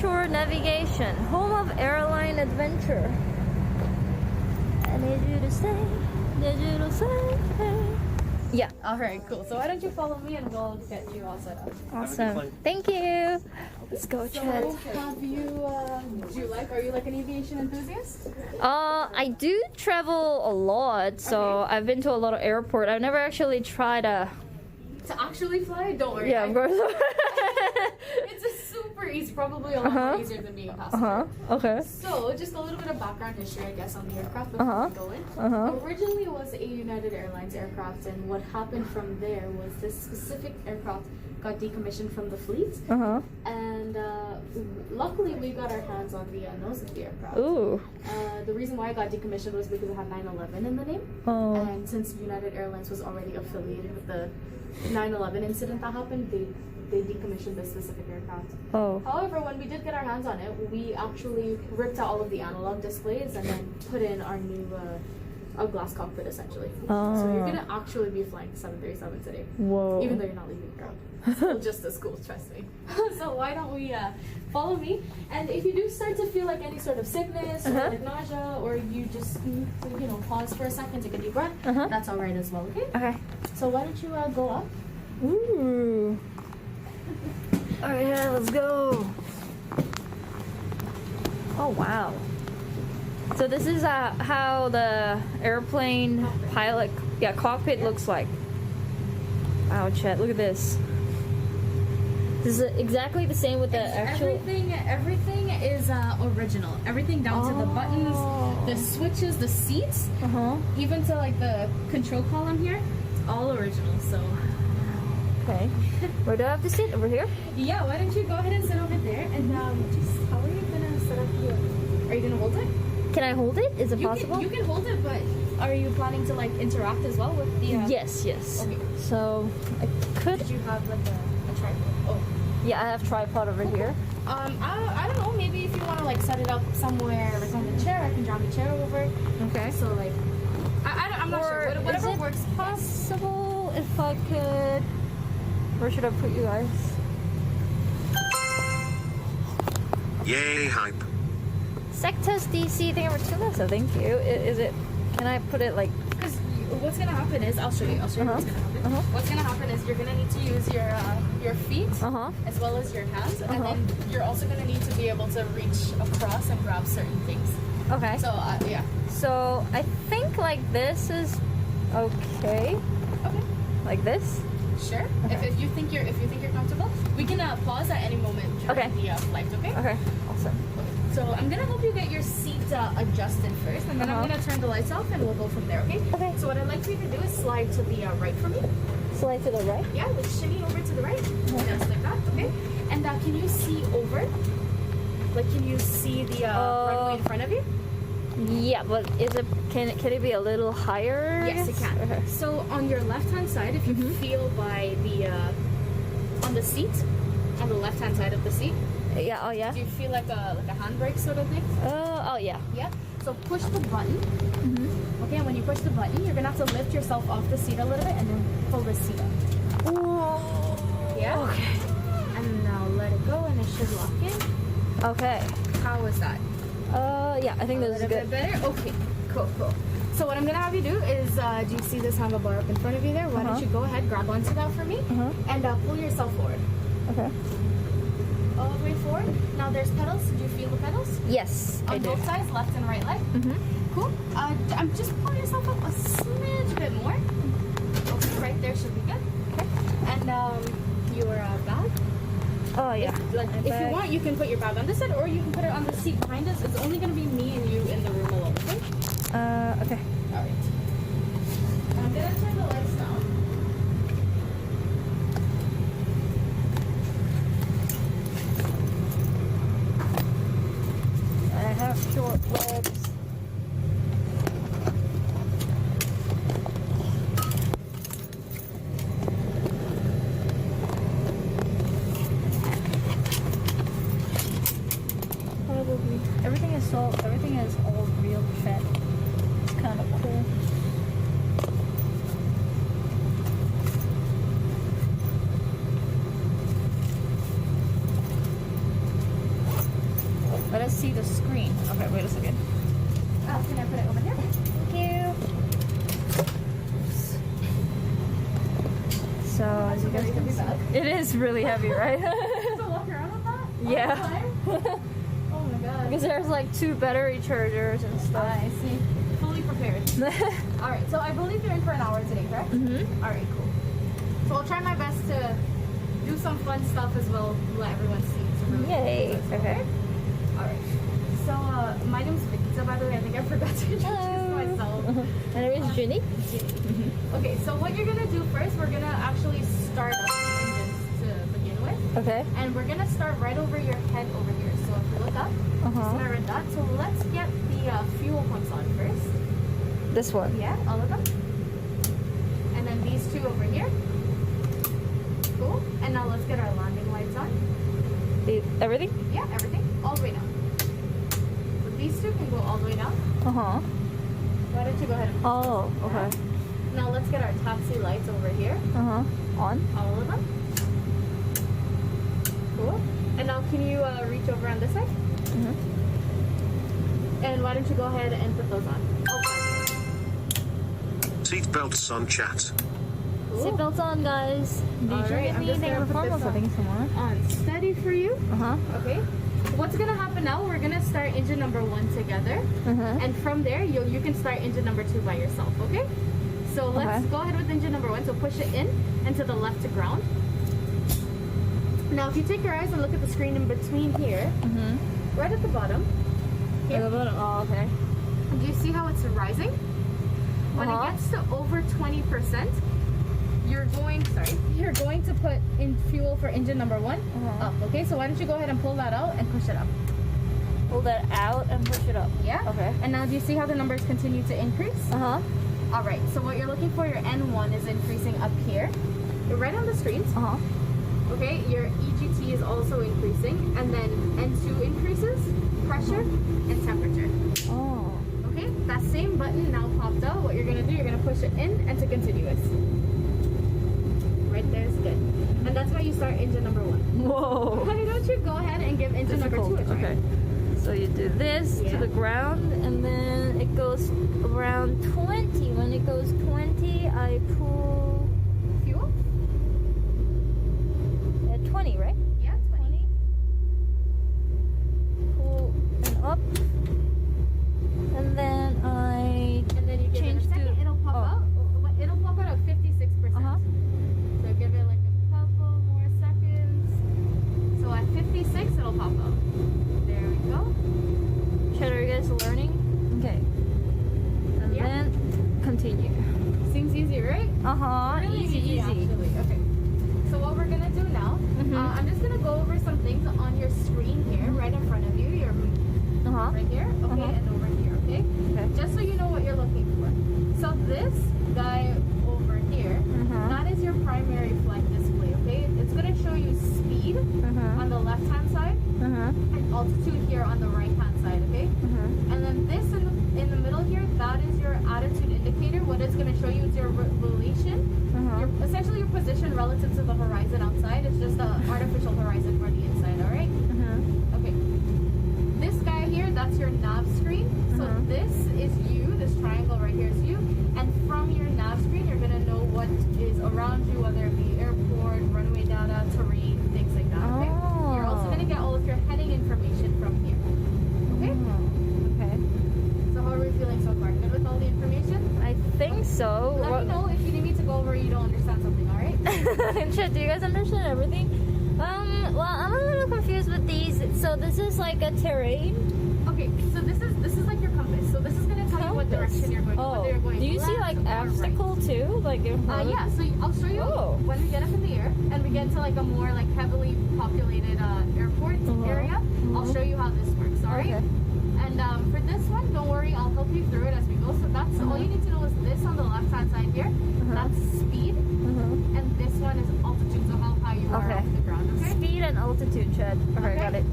Onshore Navigation, home of airline adventure. I need you to say, yeah. Alright, cool. So why don't you follow me and we'll get you all set up. Awesome. Thank you. Let's go, Chad. Have you, are you like an aviation enthusiast? I do travel a lot, so I've been to a lot of airport. I've never actually tried To actually fly? Don't worry. Yeah, of course. It's a super easy, probably a lot more easier than being a passenger. Okay. So, just a little bit of background history, I guess, on the aircraft before we go in. Originally, it was a United Airlines aircraft, and what happened from there was this specific aircraft got decommissioned from the fleet. And luckily, we got our hands on the nose of the aircraft. Ooh. The reason why it got decommissioned was because it had 9/11 in the name. And since United Airlines was already affiliated with the 9/11 incident that happened, they decommissioned this specific aircraft. However, when we did get our hands on it, we actually ripped out all of the analog displays and then put in our new a glass cockpit, essentially. So you're gonna actually be flying the 737 today. Whoa. Even though you're not leaving the ground. Still just as cool, trust me. So why don't we follow me? And if you do start to feel like any sort of sickness or like nausea, or you just need to, pause for a second, take a deep breath, that's all right as well, okay? Okay. So why don't you go up? Ooh. Alright, yeah, let's go. Oh, wow. So this is how the airplane pilot, cockpit looks like. Wow, Chet, look at this. This is exactly the same with the actual... Everything is original. Everything down to the buttons, the switches, the seats, even to like the control column here, all original, so... Okay. Where do I have to sit? Over here? Yeah, why don't you go ahead and sit over there, and how are you gonna set up your... Are you gonna hold it? Can I hold it? Is it possible? You can hold it, but are you planning to like interact as well with the... Yes. Okay. So, I could... Did you have like a tripod? Oh. Yeah, I have tripod over here. I don't know, maybe if you want to like set it up somewhere, like on the chair, I can drop the chair over. Okay. So like... I'm not sure. Whatever is it works. Possible if I could... Where should I put you guys? Yay, hype. Sectors DC, thank you for 2 months, so thank you. Is it, can I put it like... Because what's going to happen is, I'll show you what's going to happen. What's going to happen is you're going to need to use your feet as well as your hands, and then you're also going to need to be able to reach across and grab certain things. Okay. So, yeah. So, I think like this is okay. Okay. Like this? Sure. Okay. If you think you're comfortable, we can pause at any moment during the flight. Okay. Okay. Awesome. So I'm gonna help you get your seat adjusted first, and then I'm gonna turn the lights off, and we'll go from there. Okay. Okay. So what I'd like for you to do is slide to the right for me. Slide to the right. Yeah. Like shimmy over to the right. Just like that. Okay. And can you see over? Like, can you see the runway in front of you? Yeah, but can it be a little higher? Yes, it can. Okay. So on your left-hand side, if you feel by the on the seat, on the left-hand side of the seat. Yeah. Oh yeah. Do you feel like a handbrake sort of thing? Oh yeah. Yeah. So push the button. Okay, and when you push the button, you're gonna have to lift yourself off the seat a little bit and then pull the seat up. Whoa. Yeah. Okay. And now let it go, and it should lock in. Okay. How was that? Yeah, I think this is good. Better? Okay, cool. So what I'm gonna have you do is, do you see this handlebar up in front of you there? Why don't you go ahead, grab onto that for me, and pull yourself forward. Okay. All the way forward. Now there's pedals. Did you feel the pedals? Yes, I On do. both sides, left and right leg? Cool. I'm just pulling yourself up a smidge bit more. Okay, right there should be good. Okay. And your bag? Oh yeah. If you want, you can put your bag on this side, or you can put it on the seat behind us. It's only going to be me and you in the room alone, okay? Okay. Alright. I'm going to turn the lights down. I have short legs. Everything is all real fit. It's kind of cool. Let us see the screen. Okay, wait a second. Can I put it over here? Thank you. So as you guys can see, it is really heavy, right? To walk around with that? Yeah. Oh my god. Because there's like 2 battery chargers and stuff. I see. Fully prepared. Alright, so I believe you're in for an hour today, correct? Mm-hmm. Alright, cool. So I'll try my best to do some fun stuff as well, let everyone see. Really Yay. Okay. Alright. So, my name's Victor, by the way. I think I forgot to introduce myself. My name is Jinny. Jinny. Okay, so what you're gonna do first, we're gonna actually start up the engines to begin with. Okay. And we're gonna start right over your head over here. So if you look up, it's gonna read that. So let's get the fuel pumps on first. This one. Yeah, all of them. And then these 2 over here. Cool. And now let's get our landing lights on. Everything? Yeah, everything. All the way down. So these 2 can go all the way down. Uh-huh. Why don't you go ahead and Oh, okay. Now let's get our taxi lights over here. Uh-huh. On? All of them. Cool. And now can you reach over on this side? Mm-hmm. And why don't you go ahead and put those on? All 5. Seatbelts on chat. Cool. Seatbelts on, guys. Did you Alright, get I'm me just the gonna put performance this settings somewhere? on steady for you. Uh-huh. Okay. What's gonna happen now? We're gonna start engine number 1 together, and from there you can start engine number 2 by yourself. Okay. So let's go ahead with engine number 1. So push it in and to the left to ground. Now, if you take your eyes and look at the screen in between here, right at the bottom. At the bottom. Oh, okay. Do you see how it's rising? When it gets to over 20%, you're going to put in fuel for engine number 1 up. Okay, so why don't you go ahead and pull that out and push it up? Pull that out and push it up. Yeah. Okay. And now do you see how the numbers continue to increase? Uh-huh. All right. So what you're looking for, your N1 is increasing up here. You're right on the screens. Uh-huh. Okay. Your EGT is also increasing, and then N2 increases pressure and temperature. Oh. Okay. That same button now popped out. What you're gonna do, you're gonna push it in and to continuous. Right there is good. And that's how you start engine number 1. Whoa. Why don't you go ahead and give engine number 2 a try? Okay. So you do this to the ground, and then it goes around 20. When it goes 20, I pull Fuel? at 20, right? Yeah, 20. Pull and up, and then And then you give change it a second, to it'll pop out. It'll pop out at 56%. So give it like a couple more seconds. So at 56, it'll pop out. There we go. Chat, are you guys learning? Okay. And then continue. Seems easy, right? Really Easy. actually. Okay. So what we're gonna do now, I'm just gonna go over some things on your screen here, right in front of you. Your right here, okay, and over here, okay? Just so you know what you're looking for. So this guy over here, that is your primary flight display, okay? It's gonna show you speed on the left-hand side and altitude here on the right-hand side, okay? And then this in the middle here, that is your attitude indicator. What it's gonna show you is your relation, essentially your position relative to the horizon outside. It's just the artificial horizon for the inside, all right? Okay. This guy here, that's your nav screen. So this is you. This triangle right here is you. And from your nav screen, you're gonna know what is around you, whether it be airport, runway data, terrain, things like that. Okay. You're also gonna get all of your heading information from here. Okay. Okay. So how are we feeling so far? Good with all the information? I think so. Let me know if you need me to go over or you don't understand something. All right. Chat, do you guys understand everything? Well, I'm a little confused with these. So this is like a terrain. Okay, so this is like your compass. So this is gonna tell you what direction you're going. Whether you're going do you see like obstacle too? Like yeah. So I'll show you when we get up in the air and we get to like a more like heavily populated airport area. I'll show you how this works. All right. And for this one, don't worry, I'll help you through it as we go. So that's all you need to know is this on the left hand side here. That's speed, and this one is altitude. So how high you are off the ground. Okay. Speed and altitude, Chad. Okay, got it.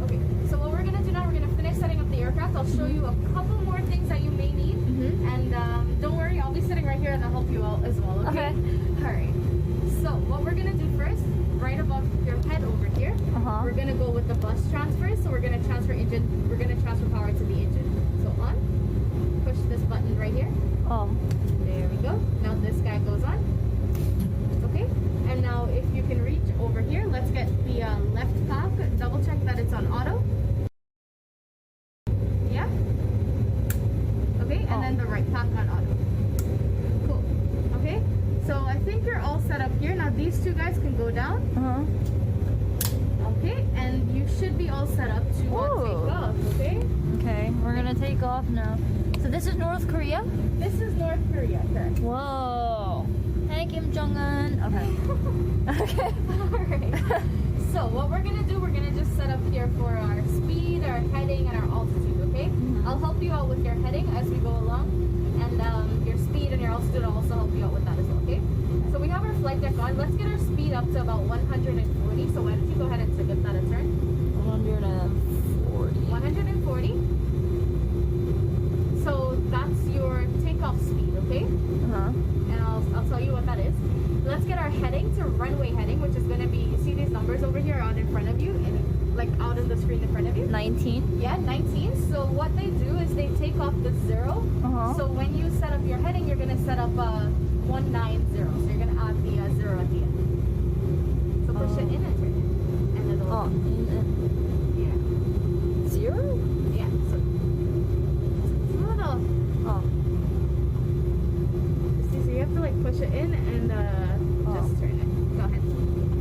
Okay. So what we're gonna do now, we're gonna finish setting up the aircraft. I'll show you a couple more things that you may need, and don't worry, I'll be sitting right here and I'll help you out as well. Okay. All right. So what we're gonna do first, right above your head over here, we're gonna go with the bus transfer. So we're gonna transfer power to the engine. So on, push this button right here. Oh. There we go. Now this guy goes on. Okay. And now if you can reach over here, let's get the left pack. Double check that it's on auto. Yeah. Okay. And then the right pack on auto. Cool. Okay. So I think you're all set up here. Now these two guys can go down. Okay. And you should be all set up to take off. Okay. Okay. We're gonna take off now. So this is North Korea? This is North Korea, correct? Whoa. Hey, Kim Jong-un. Okay. Okay. Alright. So what we're gonna do, we're gonna just set up here for our speed, our heading, and our altitude, okay? I'll help you out with your heading as we go along, and your speed and your altitude, I'll also help you out with that as well, okay? So we have our flight deck on. Let's get our speed up to about 140. So why don't you go ahead and give that a turn? 140. 140. So that's your takeoff speed, okay? And I'll tell you what that is. Let's get our heading to runway heading, which is going to be, you see these numbers over here out in front of you, and like out in the screen in front of you? 19. Yeah, 19. So what they do is they take off the 0. So when you set up your heading, you're going to set up 190. So you're going to add the 0 at the end. So push it in and turn it. And then it'll yeah. 0? Yeah. So see, so you have to like push it in and just turn it. Go ahead.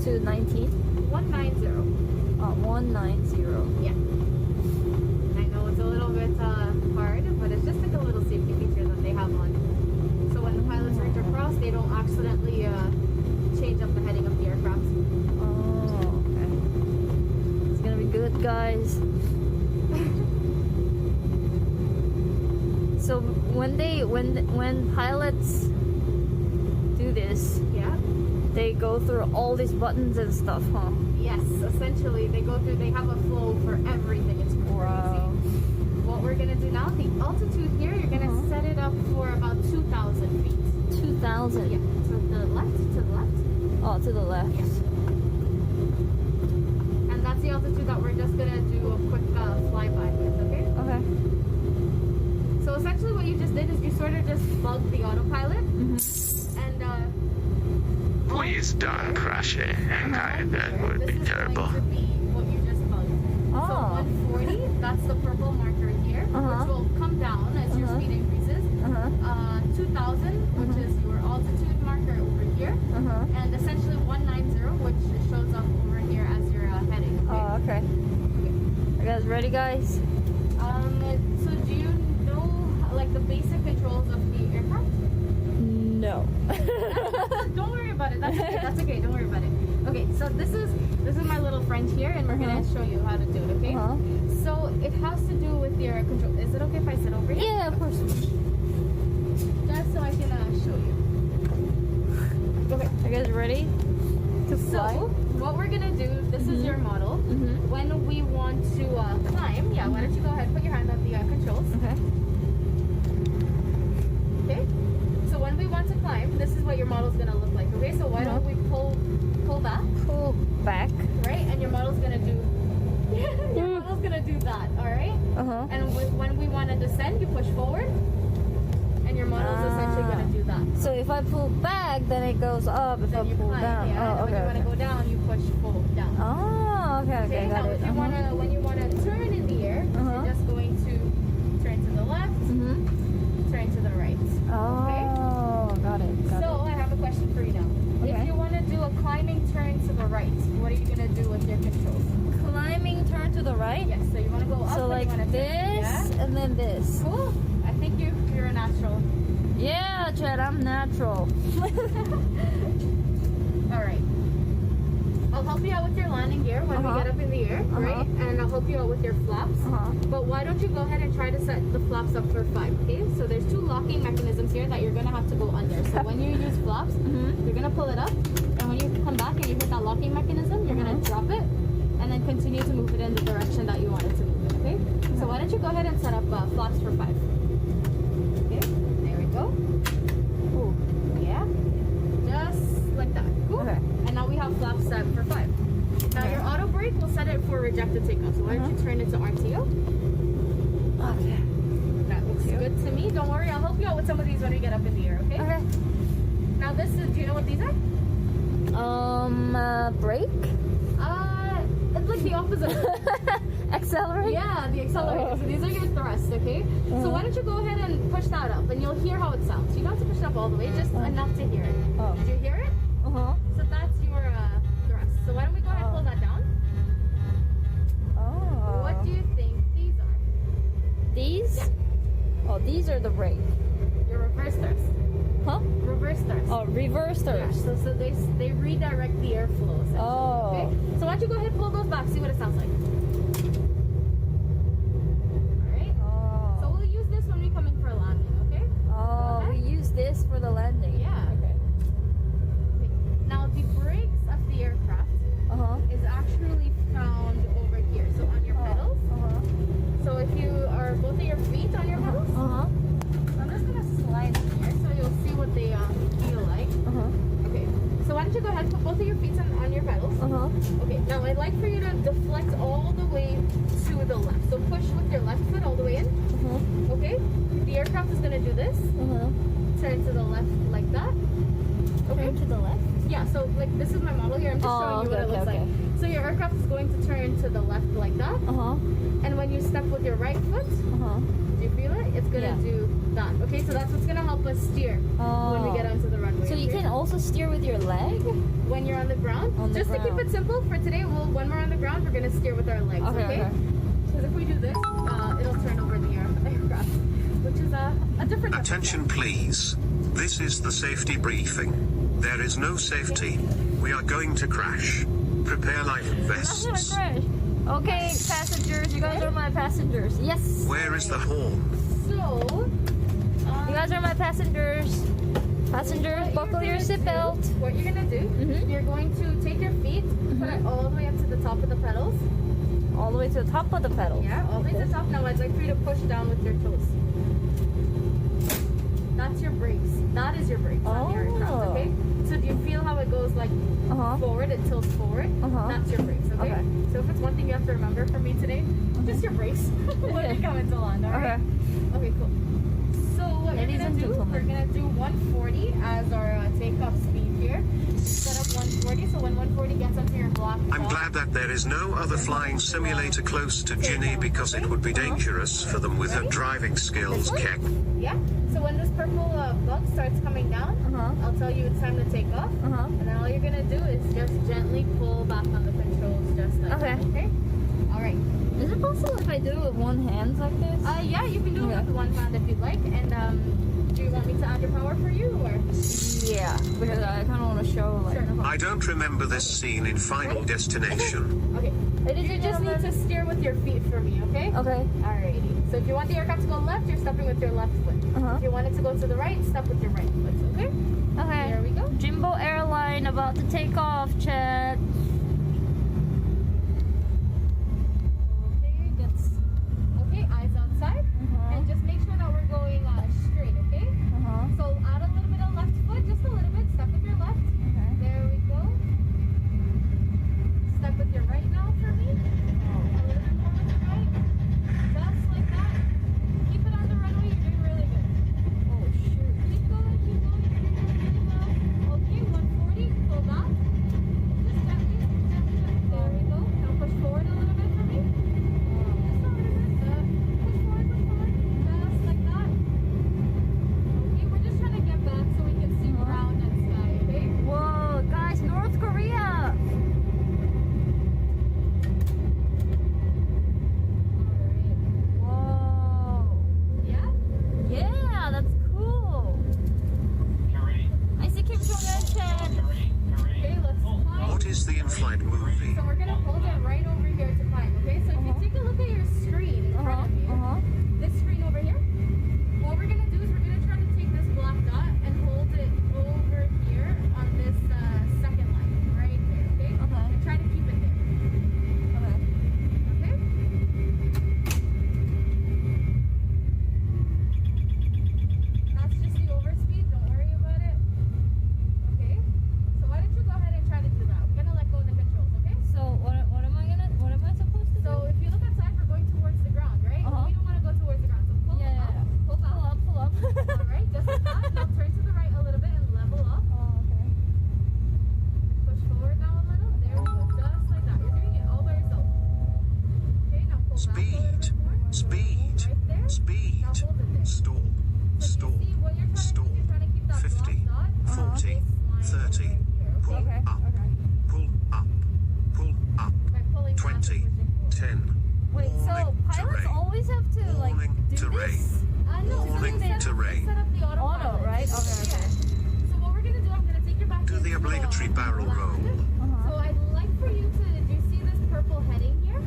To 19? 190. 190. Yeah. I know it's a little bit hard, but it's just like a little safety feature that they have on. So when the pilots reach across, they don't accidentally change up the heading of the aircraft. Oh, okay. It's gonna be good, guys. So when pilots do this, Yeah. they go through all these buttons and stuff, huh? Yes, essentially they have a flow for everything. It's crazy. Wow. What we're gonna do now, the altitude here, you're gonna set it up for about 2,000 feet. 2,000. Yeah. To the left. Oh, to the left. Yeah. And that's the altitude that we're just gonna do a quick flyby with. Okay. Okay. So essentially, what you just did is you sort of just plugged the autopilot, and Please don't crash it. That would be terrible. This is going to be what you just plugged. Oh. So 140, that's the purple marker here, which will come down as your speed increases. 2,000, which is your altitude marker over here, and essentially 190, which shows up over here as your heading. Okay? Oh, okay. Are you guys ready, guys? So do you know like the basic controls of the aircraft? No. Don't worry about it. That's okay. That's okay. Don't worry about it. Okay, so this is my little friend here, and we're gonna show you how to do it. Okay. So it has to do with your control. Is it okay if I sit over here? Yeah, of course. Just so I can show you. Okay. Are you guys ready to fly? So what we're gonna do. This is your model. When we want to climb, yeah. Why don't you go ahead? Put your hand on the controls. Okay. Okay. So when we want to climb, this is what your model's gonna look like. Okay. So why don't we pull back? Pull back. Right, and your model's gonna do. Your model's gonna do that. All right. And when we want to descend, you push forward, and your model's essentially gonna do that. So if I pull back, then it goes up. If Then I you pull climb, down, yeah. oh, And when you want to go down, you push forward down. Oh, okay, Okay. got Now, it. if you when you wanna turn in the air, you're just going to turn to the left, turn to the right. Oh, got it. So I have a question for you now. Okay. If you want to do a climbing turn to the right, what are you gonna do with your controls? Climbing turn to the right. Yes. So you want to go up. So and like you wanna this, turn. Yeah? and then this. Cool. I think you're a natural. Yeah, Chad, I'm natural. All right. I'll help you out with your landing gear when we get up in the air, right? And I'll help you out with your flaps. But why don't you go ahead and try to set the flaps up for 5, okay? So there's 2 locking mechanisms here that you're gonna have to go under. So when you use flaps, you're gonna pull it up, and when you come back and you hit that locking mechanism, you're gonna drop it, and then continue to move it in the direction that you want it to move in, okay? So why don't you go ahead and set up flaps for 5. Okay, there we go. Cool. Yeah, just like that. Cool. Okay. And now we have flaps set for 5. Now your auto brake will set it for rejected takeoff. So why don't you turn it to RTO? Okay. That looks good to me. Don't worry, I'll help you out with some of these when we get up in the air, okay? Okay. Now this is, do you know what these are? Brake? It's like the opposite. Accelerate? Yeah, the accelerator. So these are your thrusts, okay? So why don't you go ahead and push that up and you'll hear how it sounds. You don't have to push it up all the way, just enough to hear it. Oh. Did you hear it? Uh-huh. So that's your thrust. So why don't we go ahead and pull that down? Oh. What do you think these are? These? Yeah. Oh, these are the brake. Your reverse thrust. Huh? Reverse thrust. Oh, reverse Yeah, thrust. so they redirect the airflow essentially. Oh. Okay? So why don't you go ahead and pull those back, see what it sounds like. Alright? Oh. So we'll use this when we come in for a landing, okay? Oh, Okay? we use this for the landing. Yeah. Okay. Okay. Now the brakes of the aircraft Uh-huh. is actually found over here. So on your pedals. Uh-huh. So if you are both of your feet on your pedals, Uh-huh. so I'm just gonna slide in here so you'll see what they feel like. Uh-huh. Okay. So why don't you go ahead and put both of your feet on your pedals. Uh-huh. Okay, now I'd like for you to deflect all the way to the left. So push with your left foot all the way in. Uh-huh. Okay? The aircraft is gonna do this. Uh-huh. Turn to the left like that. Okay? Turn to the left? Yeah, so like this is my model here. I'm just showing you what it looks like. So your aircraft is going to turn to the left like that. Uh-huh. And when you step with your right foot, Uh-huh. do you feel it? It's gonna Yeah. do that. Okay, so that's what's gonna help us steer when we get onto the runway. So you okay? can also steer with your leg? When you're on the ground, On the just to keep ground. it simple for today, when we're on the ground, we're gonna steer with our legs. Okay? Because if we do this, it'll turn over the aircraft, which is a different. Attention please. This is the safety briefing. There is no safety. We are going to crash. Prepare life vests. Okay, passengers, you guys are my passengers. Yes. Where is the horn? So, You guys are my passengers. Passengers, buckle your seatbelt. What you're gonna do? Mhm. You're going to take your feet, put it all the way up to the top of the pedals. All the way to the top of the pedal. Yeah, all the way to the top. Now I'd like for you to push down with your toes. That's your brakes. That is your brakes on the aircraft, okay? So do you feel how it goes like forward? It tilts forward. That's your brakes, okay? So if it's one thing you have to remember from me today, just your brakes when we come into land, alright? Okay, cool. So what we're gonna do, we're gonna do 140 as our takeoff speed here. Set up 140, so when 140 gets onto your block. I'm glad that there is no other flying simulator close to Jinny because it would be dangerous for them with her driving skills, Keck. Yeah. So when this purple bug starts coming down, I'll tell you it's time to take off. And then all you're gonna do is just gently pull back on the controls, just like that. Okay. All right. Is it possible if I do it with one hand like this? Yeah, you can do it with one hand if you'd like. And do you want me to add your power for you, or? Yeah, because I kind of want to show like. Sure, no problem. I don't remember this scene in Final Destination. Okay. You just need to steer with your feet for me, okay? Okay. Alrighty. So if you want the aircraft to go left, you're stepping with your left foot. If you want it to go to the right, step with your right foot, okay? Okay. There we go. Jimbo Airline about to take off, chat. Okay, eyes outside. And just make sure that we're going straight, okay? So add a little bit of left foot, just a little bit. Step with your left. There we go. Step with your right now for me. A little bit more with your right. Just like that. Keep it on the runway. You're doing really good. Oh shoot. Keep going. You're doing really well. Okay, 140. Pull back. Just gently. Speed. Speed. Speed. Stall. Stall. Stall. 50. 40. 30. Pull Okay. up. Pull up. Pull up. 20. 10. Wait, so Warning, pilots terrain. always have to like Warning, do terrain. this? Warning, terrain. Auto, right? Okay. So what we're gonna do, I'm gonna take your back Do the into obligatory barrel roll. So I'd like for you to, do you see this purple heading here?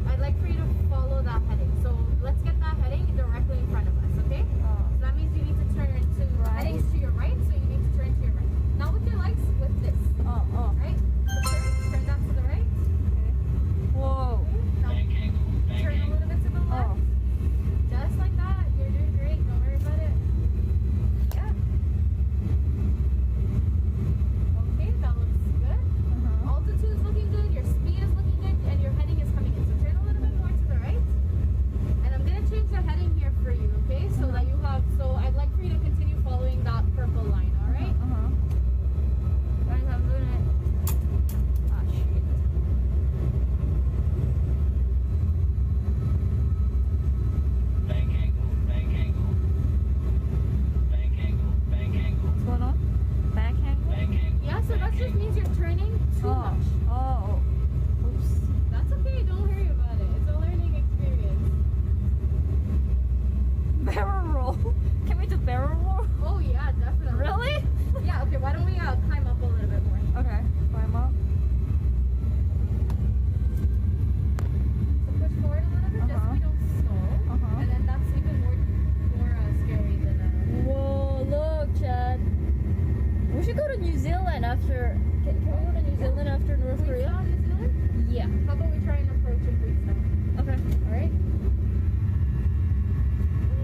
I'd like for you to follow that heading. So let's get that heading directly in front of us, okay? So that means you need to turn to headings to your right, so you need to turn to your right. Not with your legs, with this. Right? So turn that to the right. Whoa. Now turn a little bit to the left. Just like that. You're doing great. Don't worry about it. Yeah. Okay, that looks good. Altitude is looking good. Your speed is looking good, and your heading is coming in. So turn a little bit more to the right. And I'm gonna change the heading here for you, okay? So that you have. So I'd like for you to continue following that purple line. All right. Guys, I'm doing it. Ah, shit. Bank angle, bank angle. Bank angle, bank angle. What's going on? Back angle? Bank angle. Yeah. So that just means you're turning too much. Oh. Oops. That's okay. Don't worry about it. It's a learning experience. Barrel roll. Can we do barrel roll? Oh yeah, definitely. Really? Yeah. Okay. Why don't we climb up a little bit more? Okay. Climb up. So push forward a little bit, just so we don't stall. And then that's even more scary than Whoa, look, Chad. We should go to New Zealand after. Can we go to New Zealand after North Korea? New Zealand. Yeah. How about we try and approach in Queenstown? Okay. All right.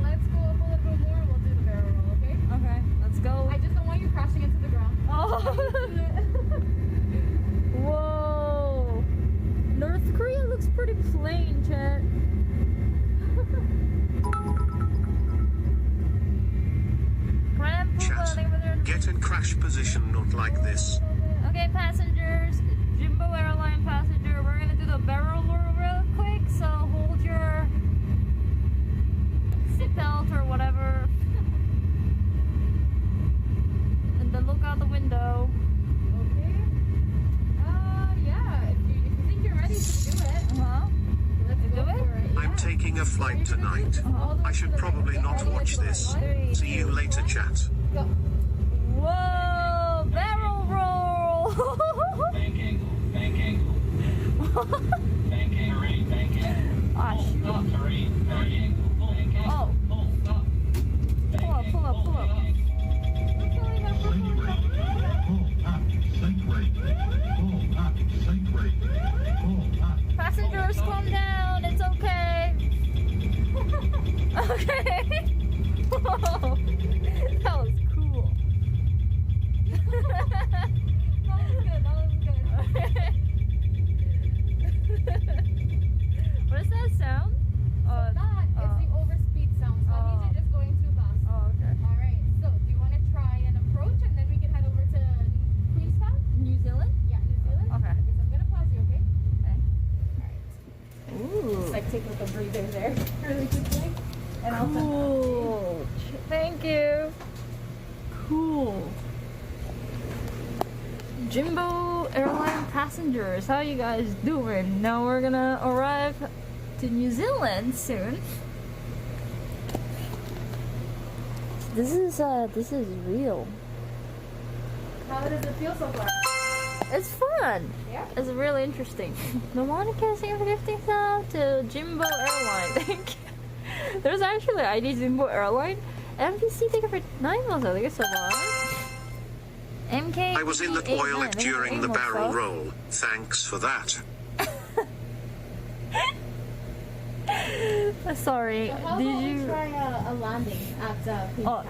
Let's go up a little bit more. We'll do the barrel roll, okay? Okay. Let's go. I just don't want you crashing into the ground. Oh. Whoa. North Korea looks pretty plain, Chad. Chat. Get in crash position, not like this. Okay, passengers, Jimbo Airline passenger, we're gonna do the barrel roll real quick, so hold your seatbelt or whatever. And then look out the window. Okay. Yeah. If you think you're ready to do it, let's Do go it? for it. I'm taking a flight tonight. I should probably not watch this. See you later, chat. Go. Whoa, barrel roll! Bank angle, bank angle. Bank angle, terrain, bank angle. Ah, shoot. Pull, terrain, bank angle, bank angle. Oh. Pull, up. Pull up, pull up, pull up. Passengers, calm down. It's okay. Okay. Whoa. That was cool. That was good. What is that sound? That is the overspeed sound. So that means you're just going too fast. Oh, okay. All right. So do you want to try and approach, and then we can head over to Queenstown? New Zealand? Yeah, New Zealand. Okay. So I'm gonna pause you, okay? Okay. All right. Ooh. Just like take like a breather there, really quickly, and I'll Cool. Thank you. Cool. Jimbo Airline passengers, how you guys doing? Now we're gonna arrive to New Zealand soon. This is real. How does it feel so far? It's fun. Yeah. It's really interesting. The Monica saying 50,000 to Jimbo Airline. Thank you. There's actually ID Jimbo Airline. MPC ticket for 9 months. I think it's a lot. MK. I was in the toilet during the barrel roll. Thanks for that. Sorry. So how Did about we you? try a landing at Queenstown?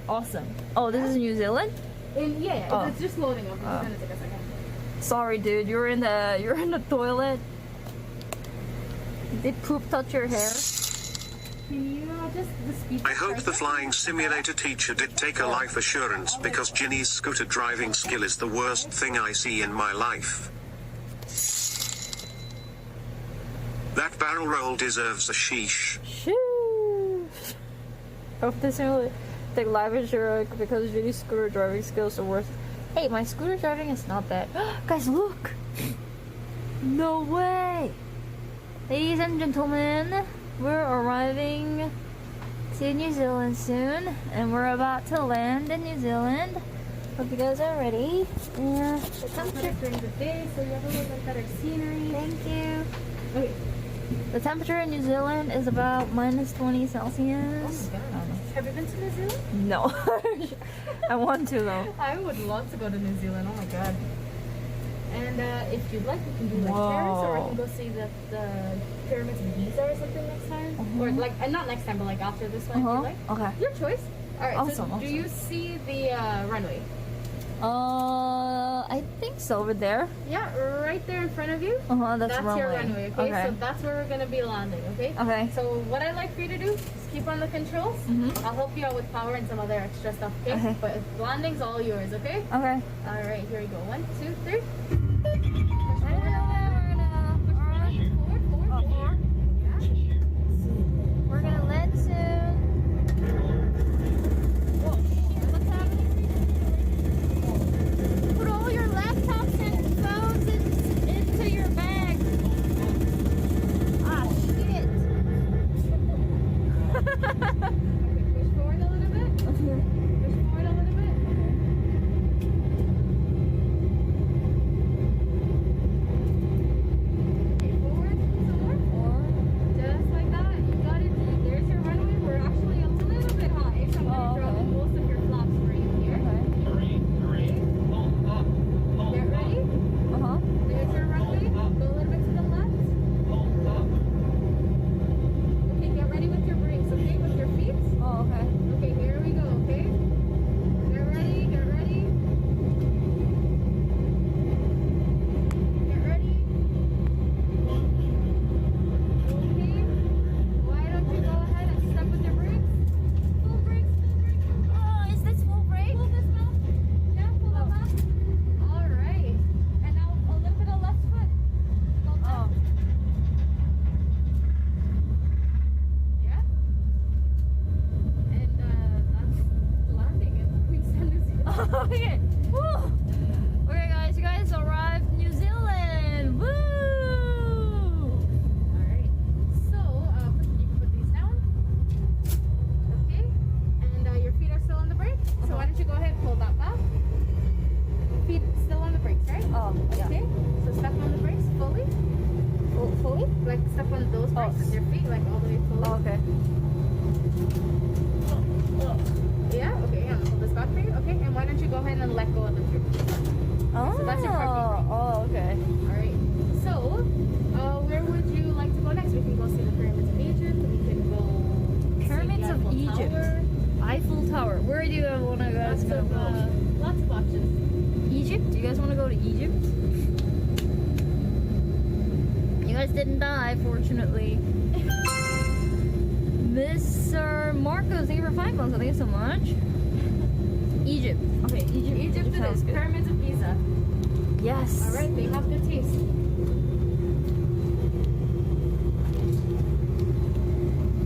Awesome. Oh, this is New Zealand. Yeah, Oh. it's just loading up. It's gonna take a second. Sorry, dude. You're in the toilet. Did poop touch your hair? Can you just the speed? I hope the flying simulator teacher did take a life assurance because Jinny's scooter driving skill is the worst thing I see in my life. That barrel roll deserves a sheesh. Sheesh. Hope this will take live insurance because Jinny's scooter driving skills are worth. Hey, my scooter driving is not bad. Guys, look! No way! Ladies and gentlemen, we're arriving to New Zealand soon, and we're about to land in New Zealand. Hope you guys are ready. Yeah, the temperature during the day, so you have a little bit better scenery. Thank you. Okay. The temperature in New Zealand is about minus 20 Celsius. Oh my God. Have you been to New Zealand? No. I want to though. I would love to go to New Zealand. Oh my God. And if you'd like, we can do like Whoa. Paris, or I can go see the pyramids of Giza or something next time. Or like, not next time, but like after this one, if you like. Okay. Your choice. All right. Awesome, So, do you see the runway? I think so, over there. Yeah, right there in front of you. That's runway. Your runway. Okay? So that's where we're gonna be landing. Okay. Okay. So what I'd like for you to do is keep on the controls. I'll help you out with power and some other extra stuff. Okay. Okay. But landing's all yours. Okay. Okay. All right. Here we go. 1, 2, 3. We're gonna land soon. Whoa, what's happening? Put all your laptops and phones into your bag. Ah, shit. Push forward a little bit. Push forward a little bit. Okay, forward some more. Just like that. You got it. There's your runway. We're actually a little bit high, so I'm gonna drop most of your flaps for you here. Three, hold up, hold Get ready. There's your runway. Go a little bit to the left. hold up. Okay, get ready with your brakes, okay? With your feet. Oh, okay. Okay, here we go, okay? Get ready, get ready. Get ready. Okay. Why don't you go ahead and step with your brakes? Full brakes, full brakes. Oh, is this full brake? Pull this back. Yeah, pull that back. Alright. And now a little bit of left foot. Go Oh. down. Yeah? And that's landing in Queenstown, New Zealand. Okay. Woo. Okay, guys, you guys arrived in New Zealand. Woo! Alright. So, you can put these down. Okay. And your feet are still on the brake. So why don't you go ahead and pull that back. Feet still on the brakes, right? Oh, yeah. Okay. So step on the brakes fully. Fully? Like step on those brakes with your feet, like all the way fully. Oh, okay. Yeah, okay, yeah. Hold this back for you. Okay, and why don't you go ahead and let go of the grip? Oh, So that's your parking brake. oh, okay. Alright. So, where would you like to go next? We can go see the pyramids of Egypt. We can go Pyramids see the of Eiffel Egypt. Tower. Eiffel Tower. Where do you want to guys Lots go? of options. Egypt? Do you guys want to go to Egypt? You guys didn't die, fortunately. Mr. Marcos, thank you for 5 months. Thank you so much. Egypt. Okay, Egypt. Egypt it sounds is. good. Pyramids of Giza. Yes. Alright, they have good taste.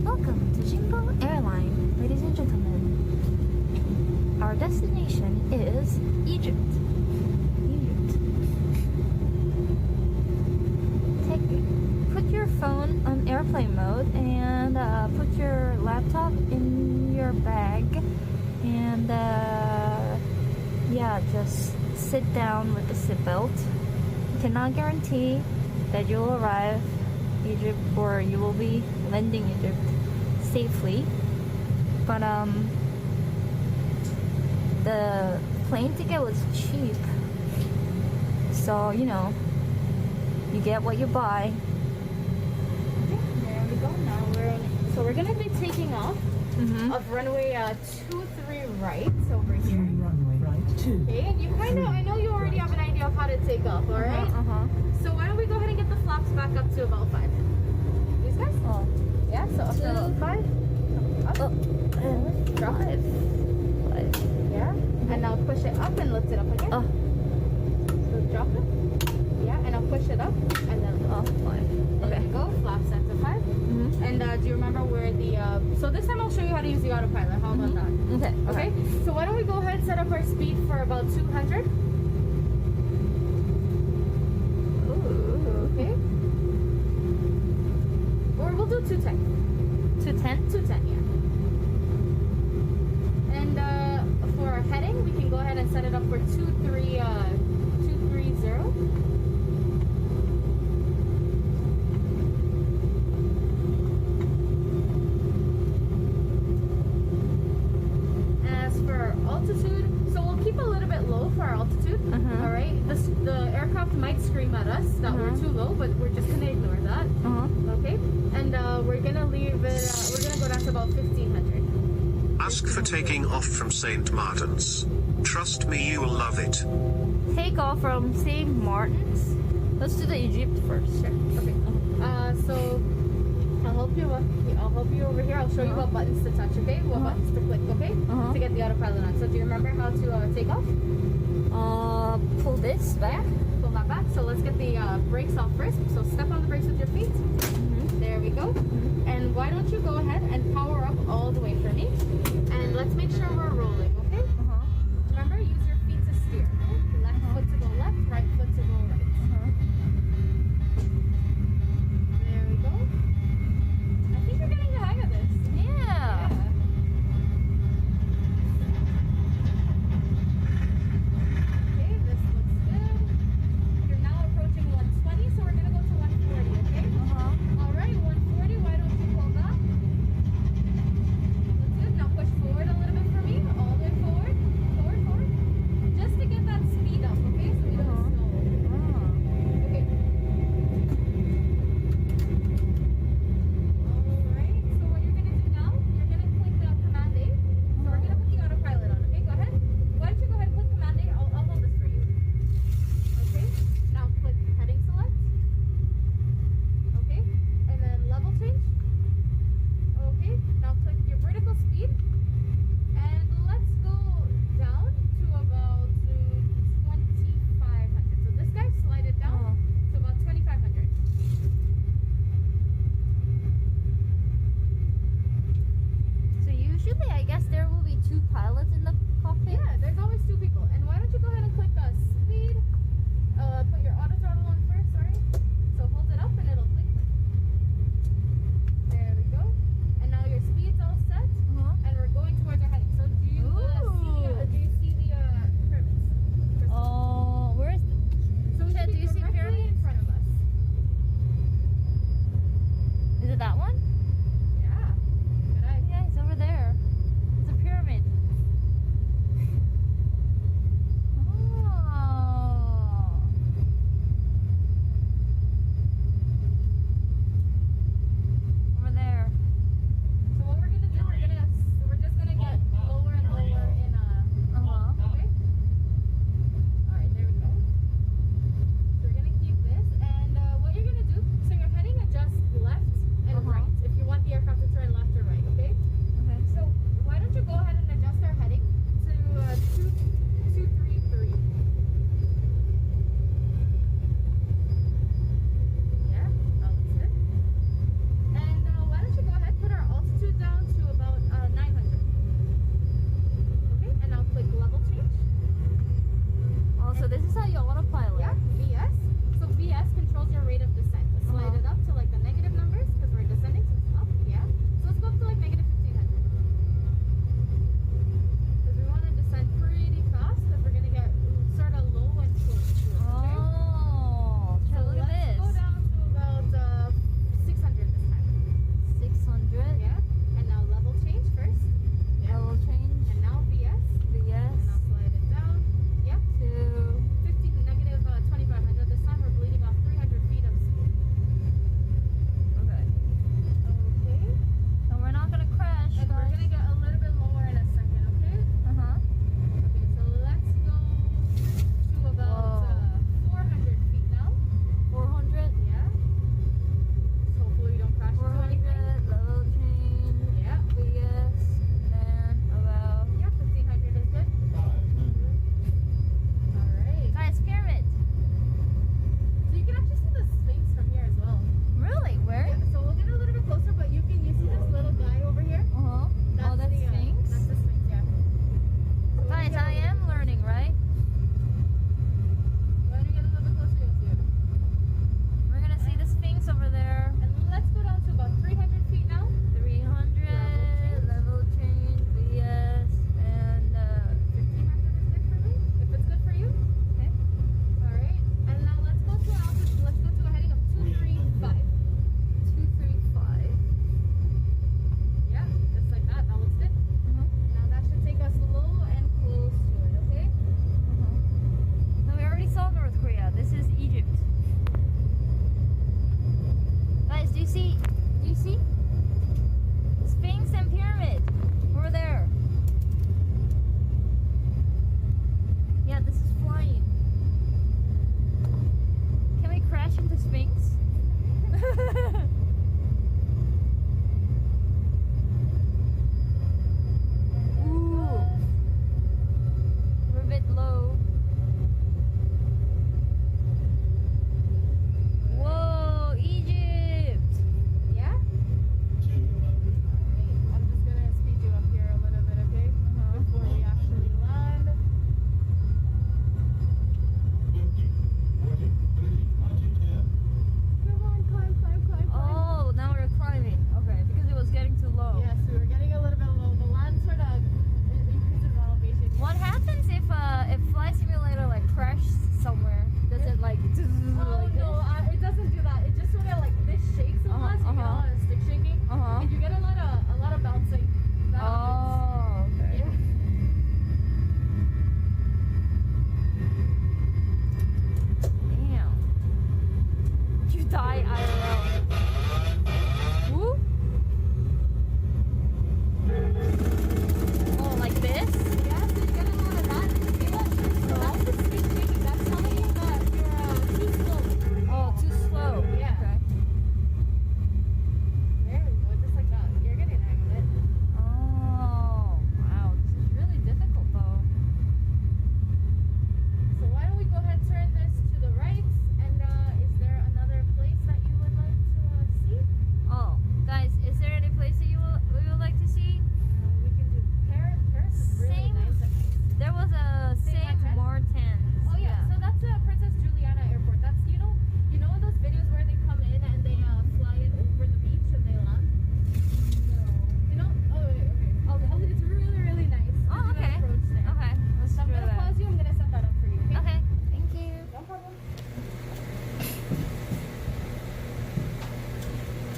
Welcome to Jingle Airline, ladies and gentlemen. Our destination is Egypt. Put your phone on airplane mode and put your laptop in your bag and yeah, just sit down with the seatbelt. Cannot guarantee that you'll arrive Egypt or you will be landing Egypt safely, but the plane ticket was cheap, so you know, you get what you buy. Okay, there we go. Now we're gonna be taking off of runway 23 right over here. Runway right 2. Okay, and you kind of, I know you already have an idea of how to take off, all right? So why don't we go ahead and get the flaps back up to about 5? These guys? Oh, Yeah, so up to about 5. Up. and Drop it. Yeah. And now push it up and lift it up again. Oh. So drop it. Yeah, and now push it up and then lift it. Oh, 5. There Okay. you go. Flaps do you remember where the, so this time I'll show you how to use the autopilot. How about that? Okay. Okay, so why don't we go ahead and set up our speed for about 200? Ooh. Okay. Or we'll do 210. 210? 210, yeah. And for our heading, we can go ahead and set it up for 230. As for our altitude, so we'll keep a little bit low for our altitude. All right. The aircraft might scream at us that we're too low, but we're just gonna ignore that. Okay. And we're gonna leave it. We're gonna go down to about 1500. Ask for taking off from St. Martin's. Trust me, you will love it. Take off from St. Martin's. Let's do the Egypt first. Sure. Okay. So I'll help you over here. I'll show you what buttons to touch. Okay. What buttons to click. Okay. To get the autopilot on. So do you remember how to take off? Pull this back. Pull that back. So let's get the brakes off first. So step on the brakes with your feet. There we go. And why don't you go ahead and power up all the way for me? And let's make sure we're rolling, okay? Remember, use your feet to steer. Left foot to go left, right foot to go right. There we go. I think you're getting the hang of this. Yeah. Okay, this looks good. You're now approaching 120, so we're going to go to 140, okay? All right, 140, why don't you pull back? That's good. Now push forward a little bit for me. All the way forward. Forward, forward. Just to get that speed up, okay? So we don't slow. Okay. All right, so what you're going to do now, you're going to click the Command A. So we're going to put the autopilot on, okay? Go ahead. Why don't you go ahead and click Command A? I'll hold this for you. Okay. Now click Heading Select. Okay. And then Level Change. Okay. Now click your vertical speed. And let's go down to about 2,500. So this guy, slide it down to about 2,500. So usually, I guess there will be two pilots in the cockpit. Yeah, there's always two people. And why don't you go ahead and click speed? Put your auto throttle on first, sorry. So hold it up and it'll click. There we go. And now your speed's all set. And we're going towards our heading. So do you see the pyramids? Oh, where is? So we should Do be you see directly pyramids? in front of us. Is it that one? Yeah. Good eye. Yeah, it's over there. It's a pyramid. Oh. Over there. So what we're gonna do, we're just gonna get lower and lower in okay? Alright, there we go. So we're gonna keep this, and what you're gonna do, so your heading adjusts left and right. If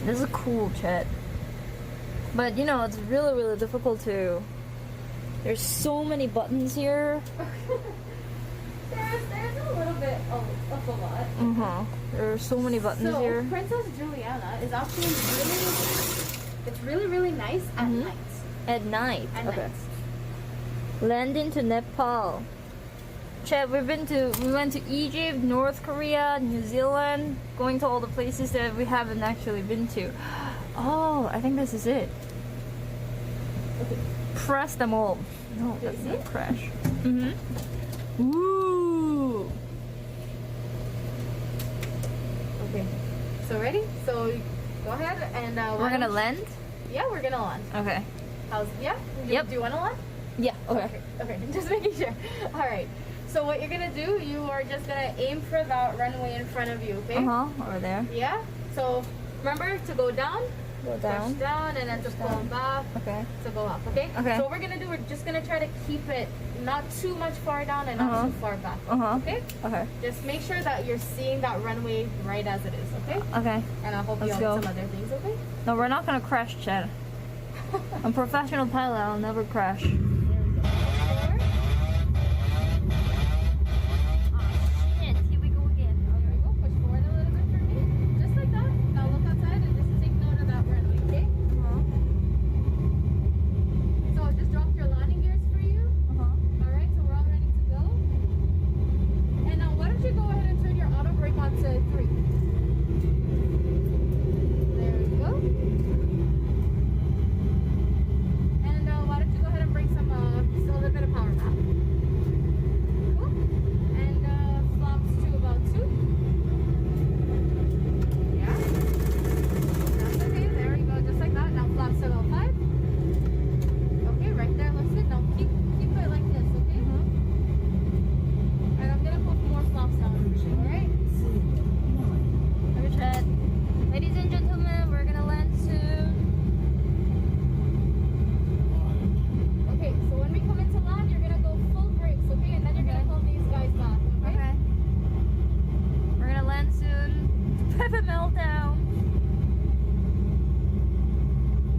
This is cool, chat. But you know, it's really, really difficult to. There's so many buttons here. There's a little bit of a lot. There are so many buttons here. Princess Juliana is actually really nice at night. At night. At Okay. night. Landing to Nepal. Chat, we went to Egypt, North Korea, New Zealand, going to all the places that we haven't actually been to. Oh, I think this is it. Okay. Press them all. No, that's not crash. Woo! Okay. So ready? So go ahead and We're gonna land? Yeah, we're gonna land. Okay. Yeah? Yep. Do you wanna land? Yeah, okay. Okay, just making sure. Alright. So what you're gonna do, you are just gonna aim for that runway in front of you, okay? Over there. Yeah? So remember to go down, Go down. push down, and then to pull back, Okay. to go up, okay? Okay. So what we're gonna do, we're just gonna try to keep it not too much far down and not too far back, okay? Okay. Just make sure that you're seeing that runway right as it is, okay? Okay. And I'll help you Let's out go. with some other things, okay? No, we're not gonna crash, Chad. I'm a professional pilot. I'll never crash. There we go. Shit, here we go again. There we go. Push forward a little bit for me. Just like that. Now look outside and just take note of that runway, okay? So I just dropped your landing gears for you. Alright, so we're all ready to go. And now why don't you go ahead and turn your auto brake on to 3. There we go. And why don't you go ahead and bring some, just a little bit of power back. Cool. And flaps to about 2. Yeah. That's okay. There we go. Just like that. Now flaps to about 5. Okay, right there looks good. Now keep it like this, okay? And I'm gonna put more flaps down for you, alright? Okay, Chad. Ladies and gentlemen, we're gonna land soon. Okay, so when we come into land, you're gonna go full brakes, okay? And then you're gonna pull these guys back, okay? We're gonna land soon. Pepper meltdown.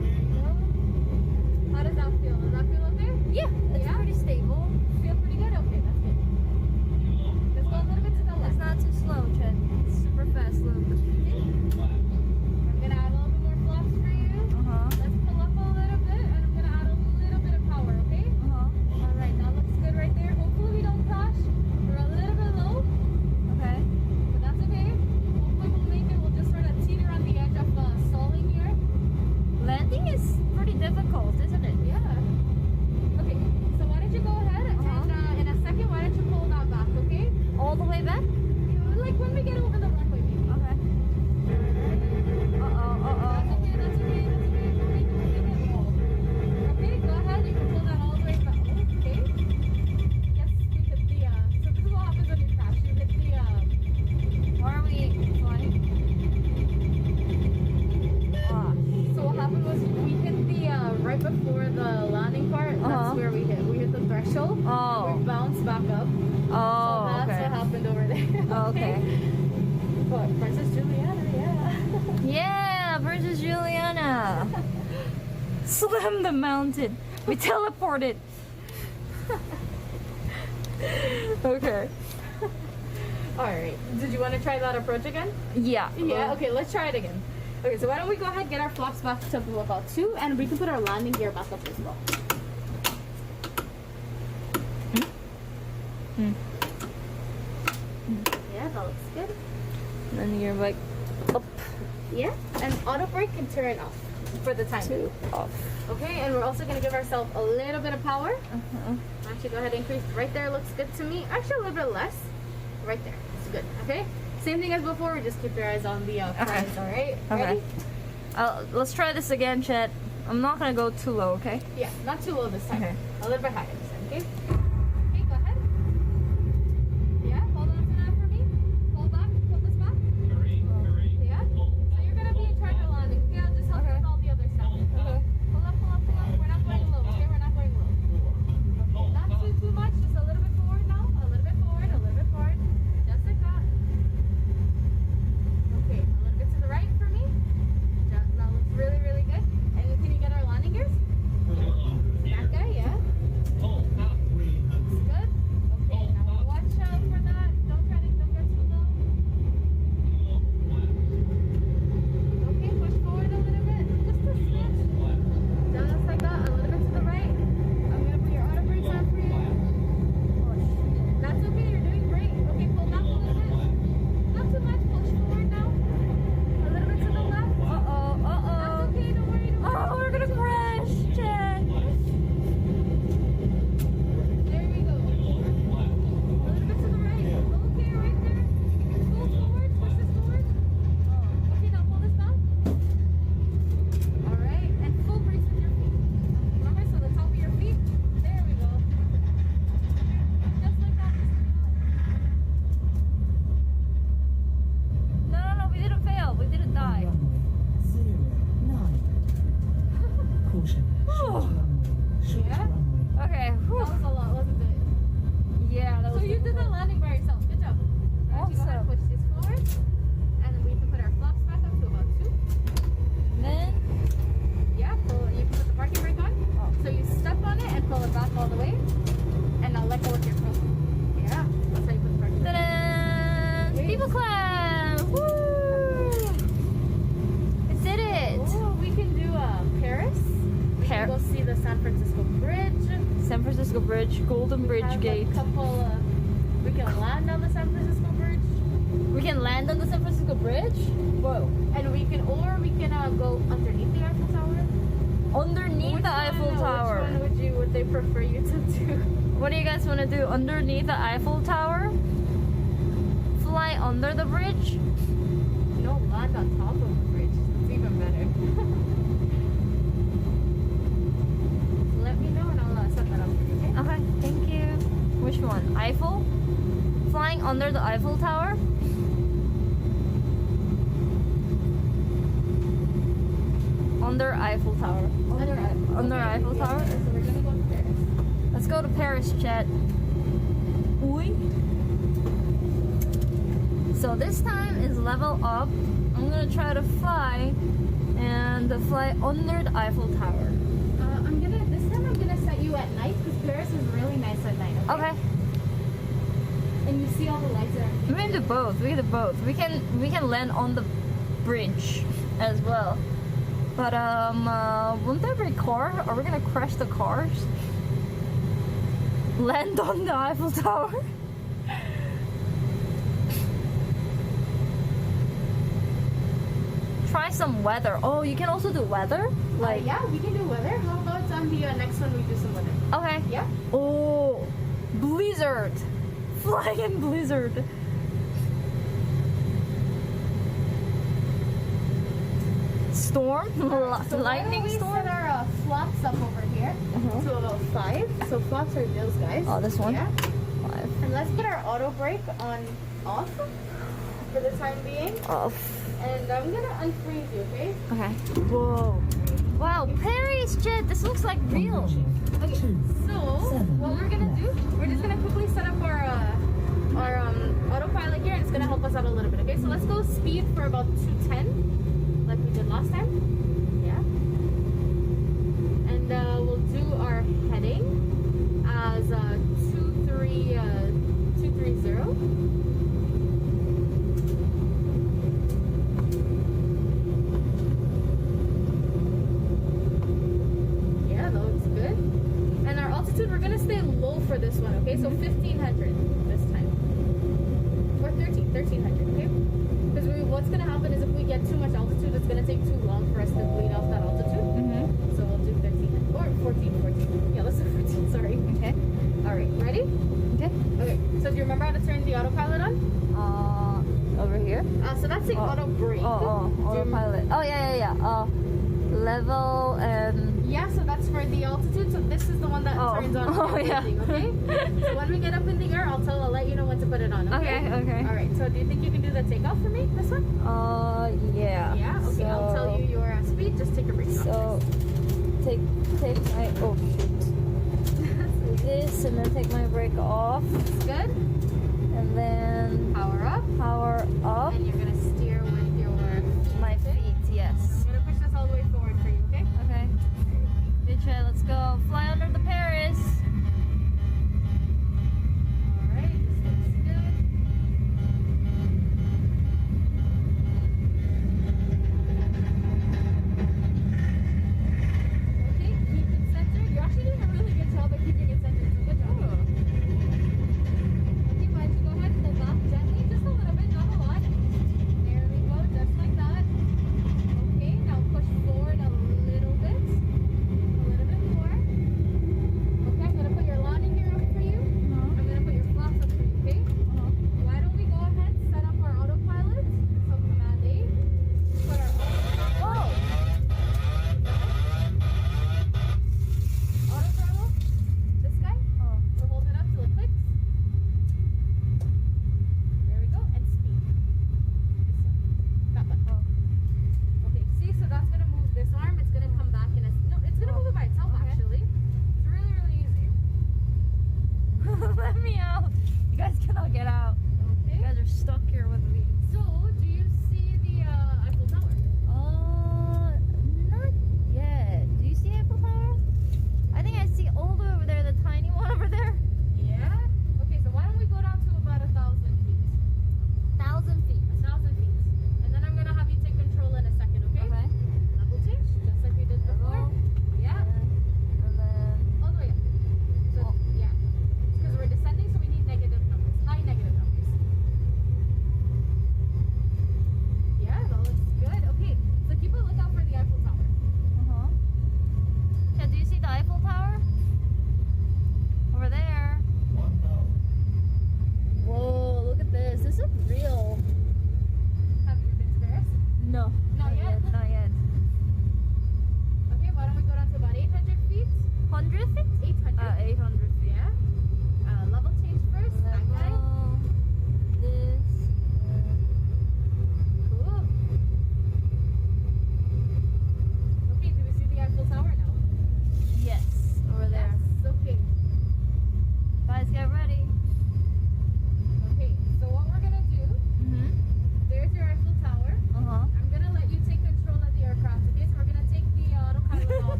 There you go. How does that feel? Does that feel okay? Yeah, it's pretty stable. Feel pretty good? Okay, that's good. Let's go a little bit to the It's left. not too slow, Chad. It's super fast, look. I'm gonna add a little bit more flaps for you. Let's pull up a little bit, and I'm gonna add a little bit of power, okay? Alright, that looks good right there. Hopefully we don't crash. We're a little bit low, Okay. but that's okay. Hopefully we'll make it. We'll just sort of teeter on the edge of stalling here. Landing is pretty difficult, isn't it? Yeah. Okay, so why don't you go ahead and in a second, why don't you pull that back, okay? All the way back? Like when we get over the runway, maybe. Okay. That's okay, that's okay, that's okay. Don't make it wall. Okay, go ahead, you can pull that all the way back. Okay. Yes, you hit the, so this is what happens when you crash. You hit the, Why are we flying? so what happened was we hit the, right before the landing part, that's where we hit. We hit the threshold. Oh. We bounced back up. So Oh, that's okay. what happened over there. Okay. But Princess Juliana, yeah. Yeah, Princess Juliana. Slam the mountain. We teleported. Okay. Alright. Did you want to try that approach again? Yeah. Yeah, okay, let's try it again. Okay, so why don't we go ahead and get our flaps back to about 2, and we can put our landing gear back up as well. Yeah, that looks good. And you're like up, Yeah, and auto brake can turn off for the time. 2, off. Okay, and we're also going to give ourselves a little bit of power. Actually, go ahead and increase. Right there looks good to me. Actually, a little bit less. Right there. It's good. Okay? Same thing as before. We just keep your eyes on the prize, alright? Okay. Ready? Let's try this again, Chet. I'm not gonna go too low, okay? Yeah, not too low this time. Okay. A little bit higher this time, okay? Okay, go ahead. Yeah, hold on to that for me. Hold back. Pull this back. Yeah? So you're going to be in charge of landing. Okay, I'll just help you with all the other stuff. Okay. Pull up, pull up, pull up. We're not going low, okay? We're not going low. Okay, not too much. Just a little bit forward now. A little bit forward, a little bit forward. Just like that. Okay, a little bit to the right for me. Just Whew. Yeah? Okay. Whew. That was a lot, wasn't it? Yeah, that was So you did the landing by yourself. Good job. Now you go ahead and push this forward. And then we can put our flaps back up to about 2. Then, Yeah, you can put the parking brake on. So you step on it and pull it back all the way. And now let go with your foot. Yeah, that's how you put the parking brake on. ta-da! People clap! Woo! I did it! Oh, we can do Paris. We can go see the San Francisco Bridge. San Francisco Bridge, Golden Bridge Have Gate. a couple, we can land on the San Francisco Bridge. We can land on the San Francisco Bridge? Whoa. And we can go underneath the Eiffel Tower. Underneath the Eiffel Tower. Which one would they prefer you to do? What do you guys want to do? Underneath the Eiffel Tower? Fly under the bridge? No, land on top of the bridge. It's even better. Let me know and I'll set that up for you, okay? Okay, thank you. Which one? Eiffel? Flying under the Eiffel Tower? Under Eiffel Tower. Under Eiffel Tower? So we're gonna go to Paris. Let's go to Paris, chat. Oui. So this time is level up. I'm gonna try to fly and fly under the Eiffel Tower. This time I'm gonna set you at night because Paris is really nice at night. Okay. And you see all the lights there. We can do both. We can do both. We can land on the bridge as well. But won't there be a car? Are we gonna crash the cars? Land on the Eiffel Tower? Try some weather. Oh, you can also do weather? Like Yeah, we can do weather. How about on the next one we do some weather? okay. Yeah. Oh, blizzard. Flying in blizzard. Storm? So Lightning why don't storm? we set our flaps up over here to about 5. So flaps are those guys. Oh, this one? Yeah. 5. And let's put our auto brake on off for the time being. Off. And I'm gonna unfreeze you, okay? Okay. Whoa. Wow, Paris jet. This looks like real. Okay. So what we're gonna do? We're just gonna quickly set up our autopilot here, and it's gonna help us out a little bit. Okay. So let's go speed for about 210, like we did last time. Yeah. And we'll do our heading as 230. We're gonna stay low for this one, okay? So 1500 this time, or 1300, okay? Because what's gonna happen is if we get too much altitude, it's gonna take too long for us to bleed off that altitude. So we'll do 1300 or 14. Yeah, let's do 14. Sorry. Okay. All right, ready? Okay. Okay. So do you remember how to turn the autopilot on? Over here. So that's the auto brake. Autopilot. Oh yeah. Level and Yeah, so that's for the altitude. So this is the one that turns on everything, okay? So when we get up in the air, I'll let you know when to put it on, okay? Okay. All right, so do you think you can do the takeoff for me, this one? Yeah. Yeah, okay, I'll tell you your speed. Just take a break. So, take my, oh shoot. This, and then take my brake off. Good. And then Power up. And you're going to steer with your my feet, yes. I'm going to push this all the way forward for you, okay? Okay. Good try, let's go. Fly under the Paris. Alright, this looks good. Okay, keep it centered. You're actually doing a really good job at keeping it centered, so good job. Okay, why don't you go ahead and pull back gently, just a little bit, not a lot.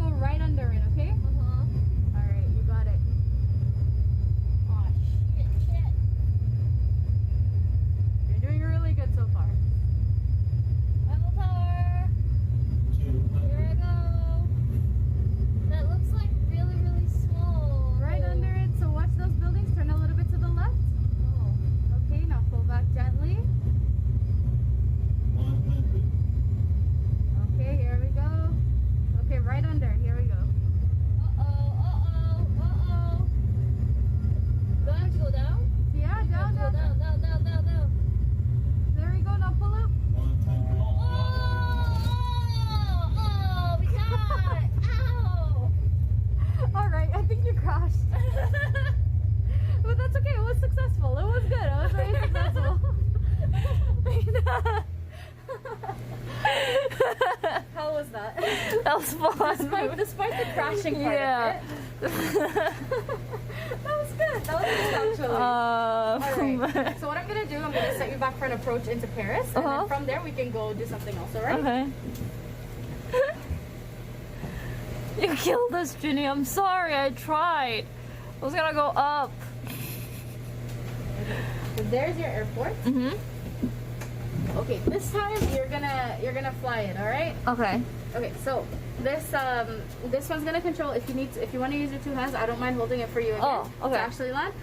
go right under it, okay? Alright, you got it. Oh shit. You're doing really good so far. Eiffel Tower. Here I go. That looks like really, really small. Right under it, so watch those buildings. Turn a little bit to the left. Oh. Okay, now pull back gently. 100. Okay, here we go. Okay, right under. Here we go. Uh-oh. Do I have to go down? Yeah, down, Go down. down. There we go. Now pull up. 100. Oh, we got it. Ow. All right, I think you crashed. But that's okay. It was successful. It was good. It was very successful. How was that? That was fun. Despite the crashing part Yeah. of it. That was good. That was good actually. Alright. So what I'm gonna do, I'm gonna set you back for an approach into Paris, and then from there we can go do something else. Alright? Okay. You killed us, Jinny. I'm sorry. I tried. I was gonna go up. So there's your airport. Okay, this time you're gonna fly it. All right. Okay. Okay, so this one's gonna control if you want to use your two hands. I don't mind holding it for you again okay. to actually land.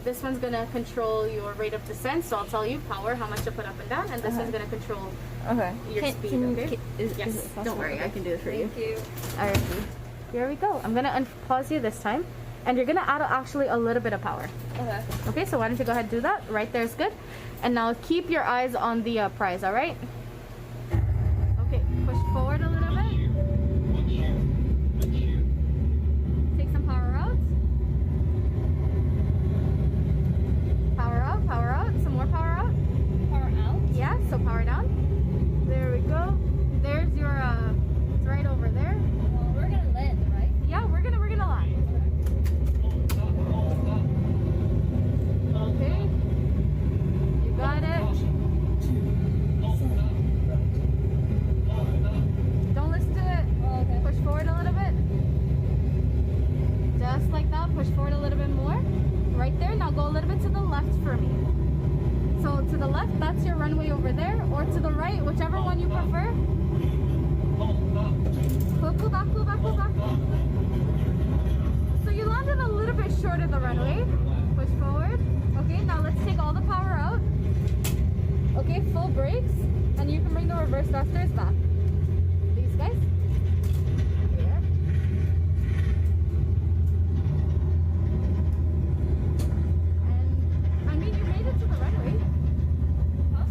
This one's gonna control your rate of descent, so I'll tell you power, how much to put up and down, and this one's gonna control Okay. your speed. Okay. Is Yes. it possible? Don't worry, I can do it for you. Thank you. Alright. Here we go. I'm gonna unpause you this time, and you're gonna add actually a little bit of power. Okay. Okay, so why don't you go ahead and do that? Right there is good. And now keep your eyes on the prize, all right? Okay, push forward a little bit. Take some power out. Power out. Some more power out. Power out. Yeah, so power down. There we go. There's your, it's right over there. Well, we're gonna land, right? Yeah, we're gonna land. Okay. You got it. Don't listen to it. Oh, okay. Push forward a little bit. Just like that. Push forward a little bit more. Right there. Now go a little bit to the left for me. So to the left, that's your runway over there. Or to the right, whichever one you prefer. Pull back. So you landed a little bit short of the runway. Push forward. Okay, now let's take all the power out. Okay, full brakes. And you can bring the reverse thrusters back. These guys. Here. And I mean, you made it to the runway. Huh?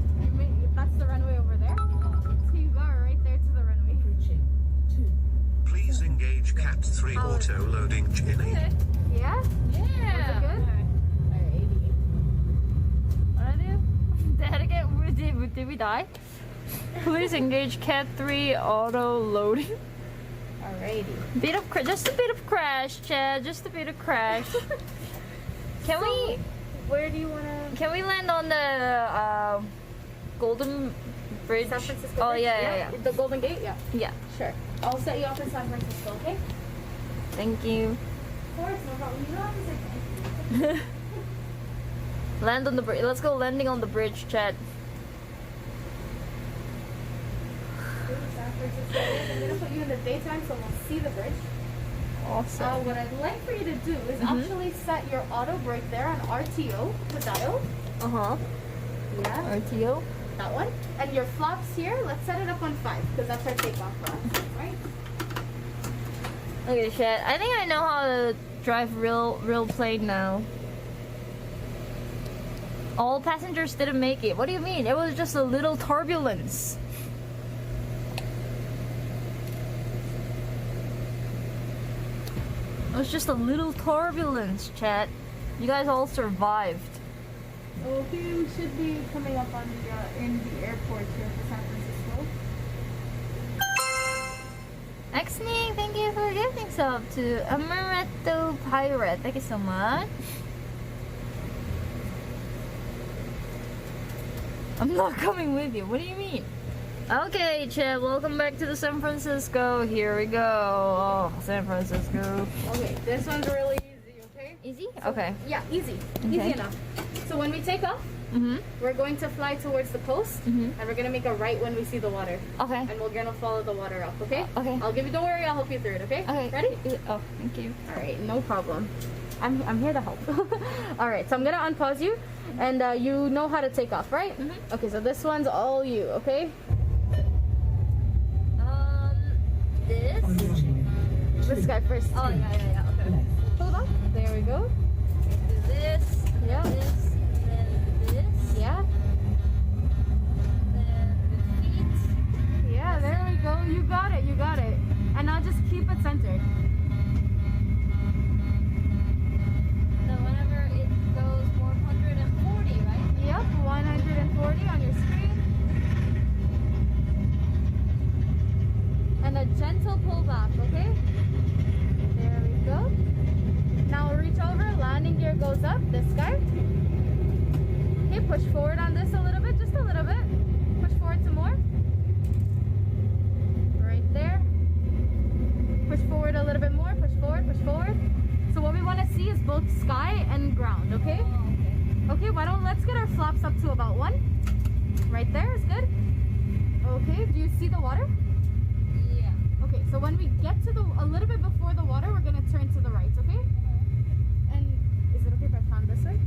That's the runway over there. So you got right there to the runway. Please engage Cat 3 auto loading Jinny. Yeah? Was it good? Alrighty. What did I do? That again? Did we die? Please engage Cat 3 auto loading. Alrighty. Just a bit of crash, Chad. Just a bit of crash. Can we? Where do you want to... Can we land on the Golden Bridge? San Francisco Oh Bridge? yeah. The Golden Gate? Yeah. Yeah. Sure. I'll set you up in San Francisco, okay? Thank you. Of course, no problem. You don't have to say thank you. Land on the bridge. Let's go landing on the bridge, Chad. San Francisco. I'm going to put you in the daytime so we'll see the bridge. Awesome. What I'd like for you to do is actually set your auto brake there on RTO, the dial. Yeah. RTO. That one. And your flaps here, let's set it up on 5 because that's our takeoff for us, right? Okay, Chad. I think I know how to drive real plane now. All passengers didn't make it. What do you mean? It was just a little turbulence. It was just a little turbulence, Chad. You guys all survived. Okay, we should be coming up on the in the airport here for San Francisco. Exning, thank you for gifting sub to Amaretto Pirate. Thank you so much. I'm not coming with you. What do you mean? Okay, Chad, welcome back to the San Francisco. Here we go. Oh, San Francisco. Okay, this one's really easy, okay? Easy? Okay. Yeah, easy. Okay. Easy enough. So when we take off, we're going to fly towards the coast, and we're going to make a right when we see the water. Okay. And we're going to follow the water up, okay? Okay. Don't worry, I'll help you through it, okay? Okay. Ready? Oh, thank you. All right, no problem. I'm here to help. All right, so I'm going to unpause you, and you know how to take off, right? Okay, so this one's all you, okay? This guy first. Oh, yeah. Okay. Hold on. There we go. Do this. Yeah. This. Then this. Yeah. Then the feet. Yeah, there we go. You got it. And now just keep it centered. Then whenever it goes 140, right? Yep, 140 on your screen. And a gentle pullback, okay? There we go. Now reach over, landing gear goes up, this guy. Okay, push forward on this a little bit, just a little bit. Push forward some more. Right there. Push forward a little bit more, push forward. So what we want to see is both sky and ground, okay? Oh, okay. Okay, let's get our flaps up to about 1. Right there is good. Okay, do you see the water? Yeah. Okay, so when we get to a little bit before the water, we're gonna turn to the right, okay? And is it okay if I pan this way?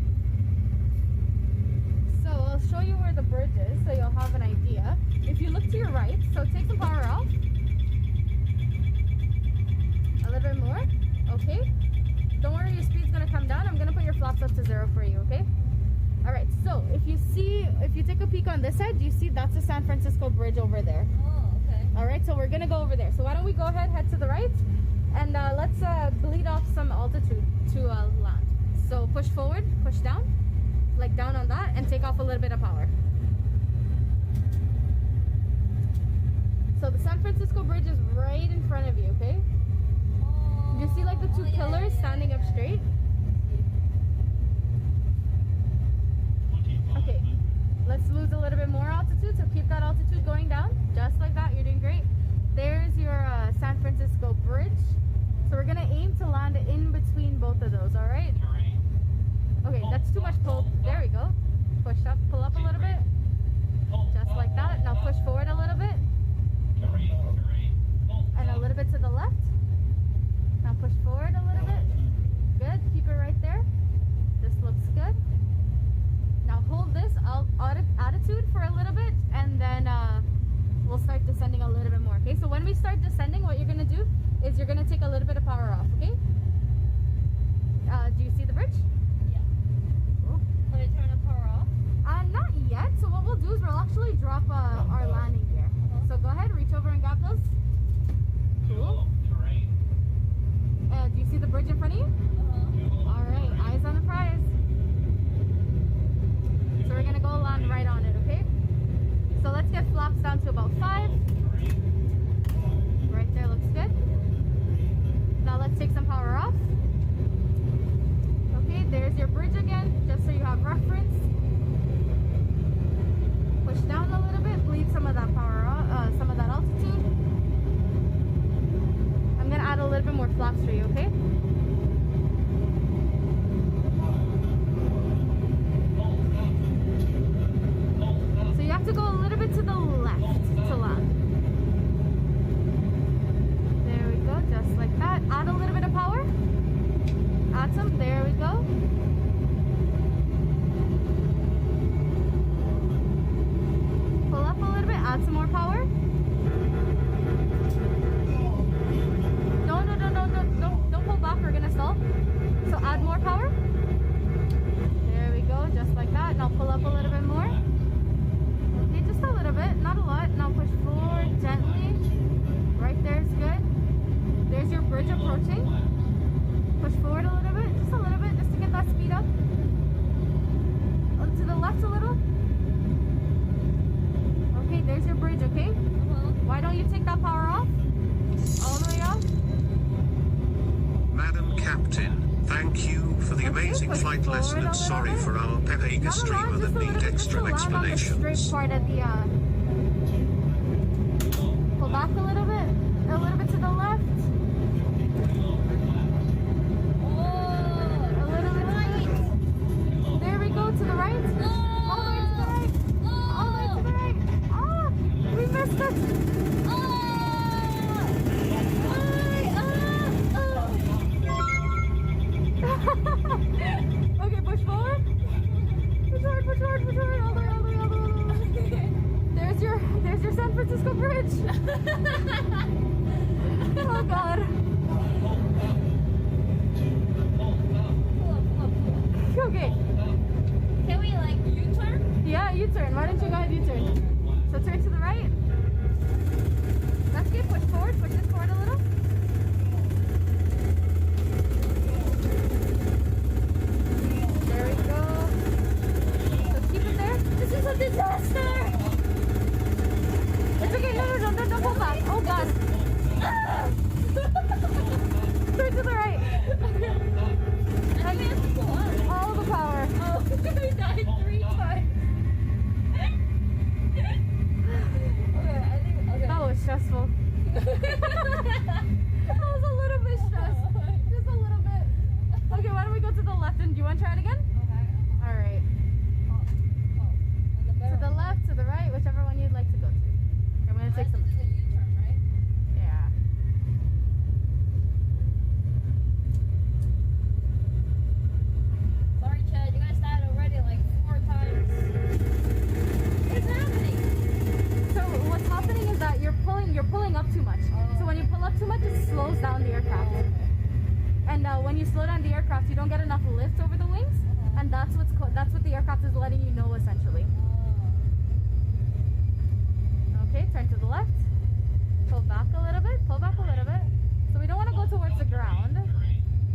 So I'll show you where the bridge is, so you'll have an idea. If you look to your right, so take some power off. A little bit more, okay? Don't worry, your speed's gonna come down. I'm gonna put your flaps up to 0 for you, okay? All right, so if you take a peek on this side, do you see that's the San Francisco Bridge over there? Oh, okay. All right, so we're gonna go over there. So why don't we go ahead, head to the right, and let's bleed off some altitude to land. So push forward, push down, like down on that, and take off a little bit of power. So the San Francisco Bridge is right in front of you, okay? Oh, Do you see like the two pillars standing up straight? Okay, let's lose a little bit more altitude, so keep that altitude going down, just like that. You're doing great. There's your San Francisco Bridge. So we're gonna aim to land in between both of those, all right? Okay, that's too much pull. There we go. Push up, pull up a little bit, just like that. Now push forward a little bit, and a little bit to the left. Now push forward a little bit. Good, keep it right there. This looks good. Now hold this attitude for a little bit, and then we'll start descending a little bit more, okay? So when we start descending, what you're gonna do is you're gonna take a little bit of power off, okay? Do you see the bridge? Yeah. Cool. Will I turn the power off? Not yet. So what we'll do is we'll actually drop our landing gear. So go ahead, reach over and grab those. Cool. Do you see the bridge in front of you? All right, eyes on the prize. So we're gonna go land right on it, okay? So let's get flaps down to about 5. Right there looks good. Now let's take some power off. Okay, there's your bridge again, just so you have reference. Push down a little bit, bleed some of that power off, some of that altitude. I'm gonna add a little bit more flaps for you, okay? So you have to go a little bit to the left to land. There we go, just like that. Add a little bit of power. Add some, there we go. Pull up a little bit, add some more power. Don't pull back, we're gonna stall. So add more power. There we go, just like that. Now pull up a little bit more. Okay, just a little bit, not a lot. Now push forward gently. Right there is good. There's your bridge approaching. Push forward a little bit, just to get that speed up. To the left a little. Okay, there's your bridge, okay? Why don't you take that power off? All the way off. Madam Captain, thank you for the amazing push flight forward lesson a and little sorry bit. for our Pepega Not a lot, streamer just that a little need bit, just to extra land on the straight explanations. part at the God. Okay. Can we like U-turn? Yeah, U-turn. Why don't you go ahead U-turn? So turn to the right. Let's get push forward. Push this forward a little. There we go. So keep it there. This is a disaster. It's okay. No, don't pull back. Oh God. Ah! Turn to the right. All the power. Oh, we died 3 times. That was stressful. That was a little bit stressful. Just a little bit. Okay, why don't we go to the left and do you want to try it again? Alright. To the left, to the right, whichever one you'd like to go to. I'm going to take some. U-turn, right? Yeah. Sorry, Chad, you guys died already like 4 times. What's happening? So what's happening is that you're pulling up too much. So when you pull up too much, it slows down the aircraft. And when you slow down the aircraft, you don't get enough lift over the wings, and that's what the aircraft is letting you know essentially. Okay, turn to the left. Pull back a little bit. Pull back a little bit. So we don't want to go towards the ground.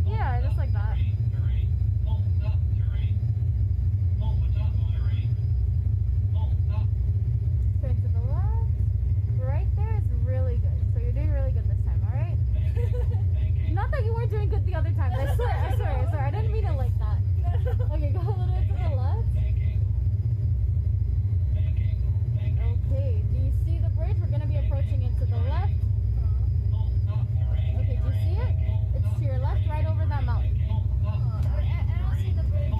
Yeah, just like that. Turn to the left. Right there is really good. So you're doing really good this time, alright? Not that you weren't doing good the other time. I swear. I didn't mean it like that. Okay, go a little bit to the left. Okay, do you see the bridge? We're going to be approaching it to the left. Okay, do you see it? It's to your left, right over that mountain. I don't see the bridge.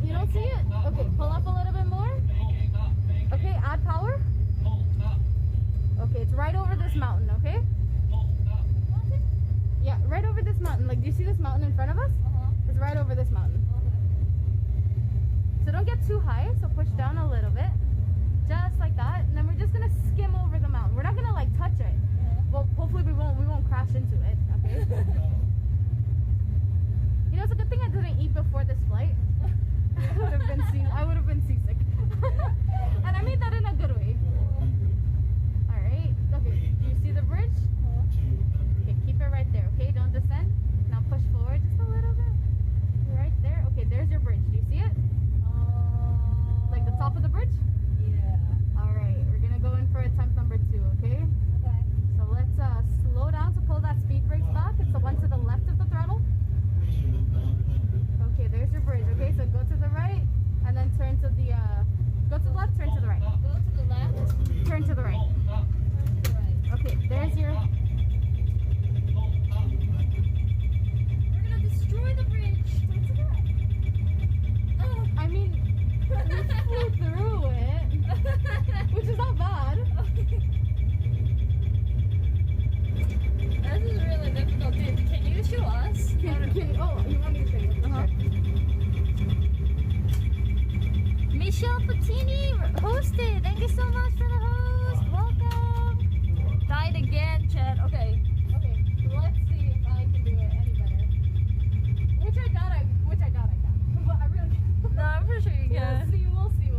You don't see it? Okay, pull up a little bit more. Okay, add power. Okay, it's right over this mountain, okay? Yeah, right over this mountain. Like, do you see this mountain in front of us? It's right over this mountain. So don't get too high, so push down a little bit. Just like that. And then we're just gonna skim over the mountain. We're not gonna like touch it. Well, hopefully we won't crash into it, okay? You know, it's a good thing I didn't eat before this flight. I would have been seasick. And I made that in a good way. Alright. Okay, do you see the bridge? Okay, keep it right there, okay? Don't descend. Now push forward just a little bit. Right there. Okay, there's your bridge. Do you see it? Like the top of the bridge? Yeah. Alright, we're gonna go in for attempt number 2, okay? Okay. So let's slow down to pull that speed brakes back. It's the one to the left of the throttle. Okay, there's your bridge, okay? So go to the right and then turn to the go to the left, turn to the right. Go to the left. Turn to the right. Turn to the right. Okay, there's your We're gonna destroy the bridge. Turn to the right. Oh. I mean, we flew through it, which is not bad. This is really difficult. Dude, can you show us? Oh, you want me to show you? Michelle Patini hosted. Thank you so much for the host. Welcome. Died again, Chad. Okay. Okay, let's see if I can do it any better. Which I doubt I can. But I really No, I'm pretty sure you can. We'll see.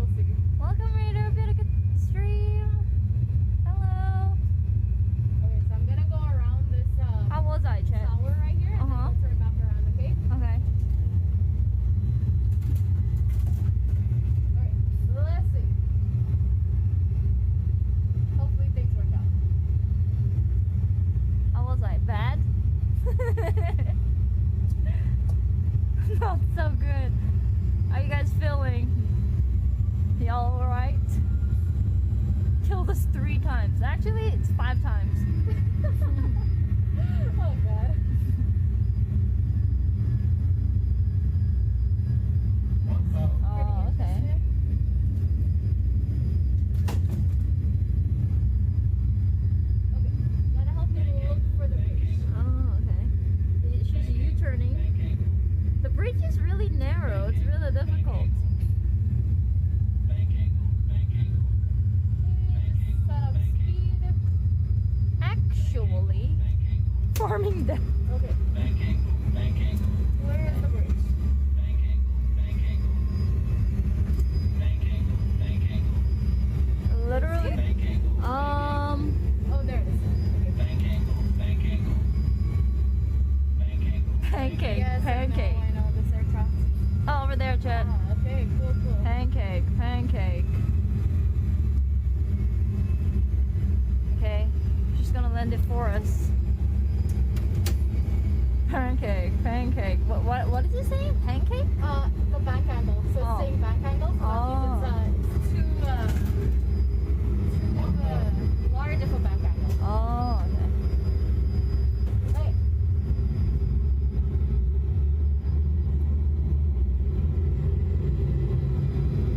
Welcome, Raider. Been a good stream. Hello. Okay, so I'm gonna go around this How was I, Chad? tower right here and then we'll turn back around, okay? Okay. Alright, so let's see. Hopefully things work out. How was I? Bad? Not so good. How you guys feeling? Y'all alright? Killed us 3 times. Actually, it's 5 times. Oh god. Oh, okay. Okay, gotta help me look for the bridge. Oh, okay. She's U-turning. The bridge is really narrow. It's really difficult. Set up speed. Actually, farming them. Okay. Bank angle. Bank angle. Where is the bridge? Bank angle. Bank angle. Bank angle. Bank angle. Literally. Bank angle. Oh, there it is. Okay. Bank angle. Bank angle. Bank angle. Pancake. Yes, Pancake. I know this aircraft. Oh, over there, Chad. Ah, okay, cool, cool. Pancake. Pancake. Okay. She's gonna land it for us. Pancake. Pancake. What is it saying? Pancake? The bank angle. So it's Oh. saying bank angle. So that means it's too large of a bank angle. Oh, okay. Hey.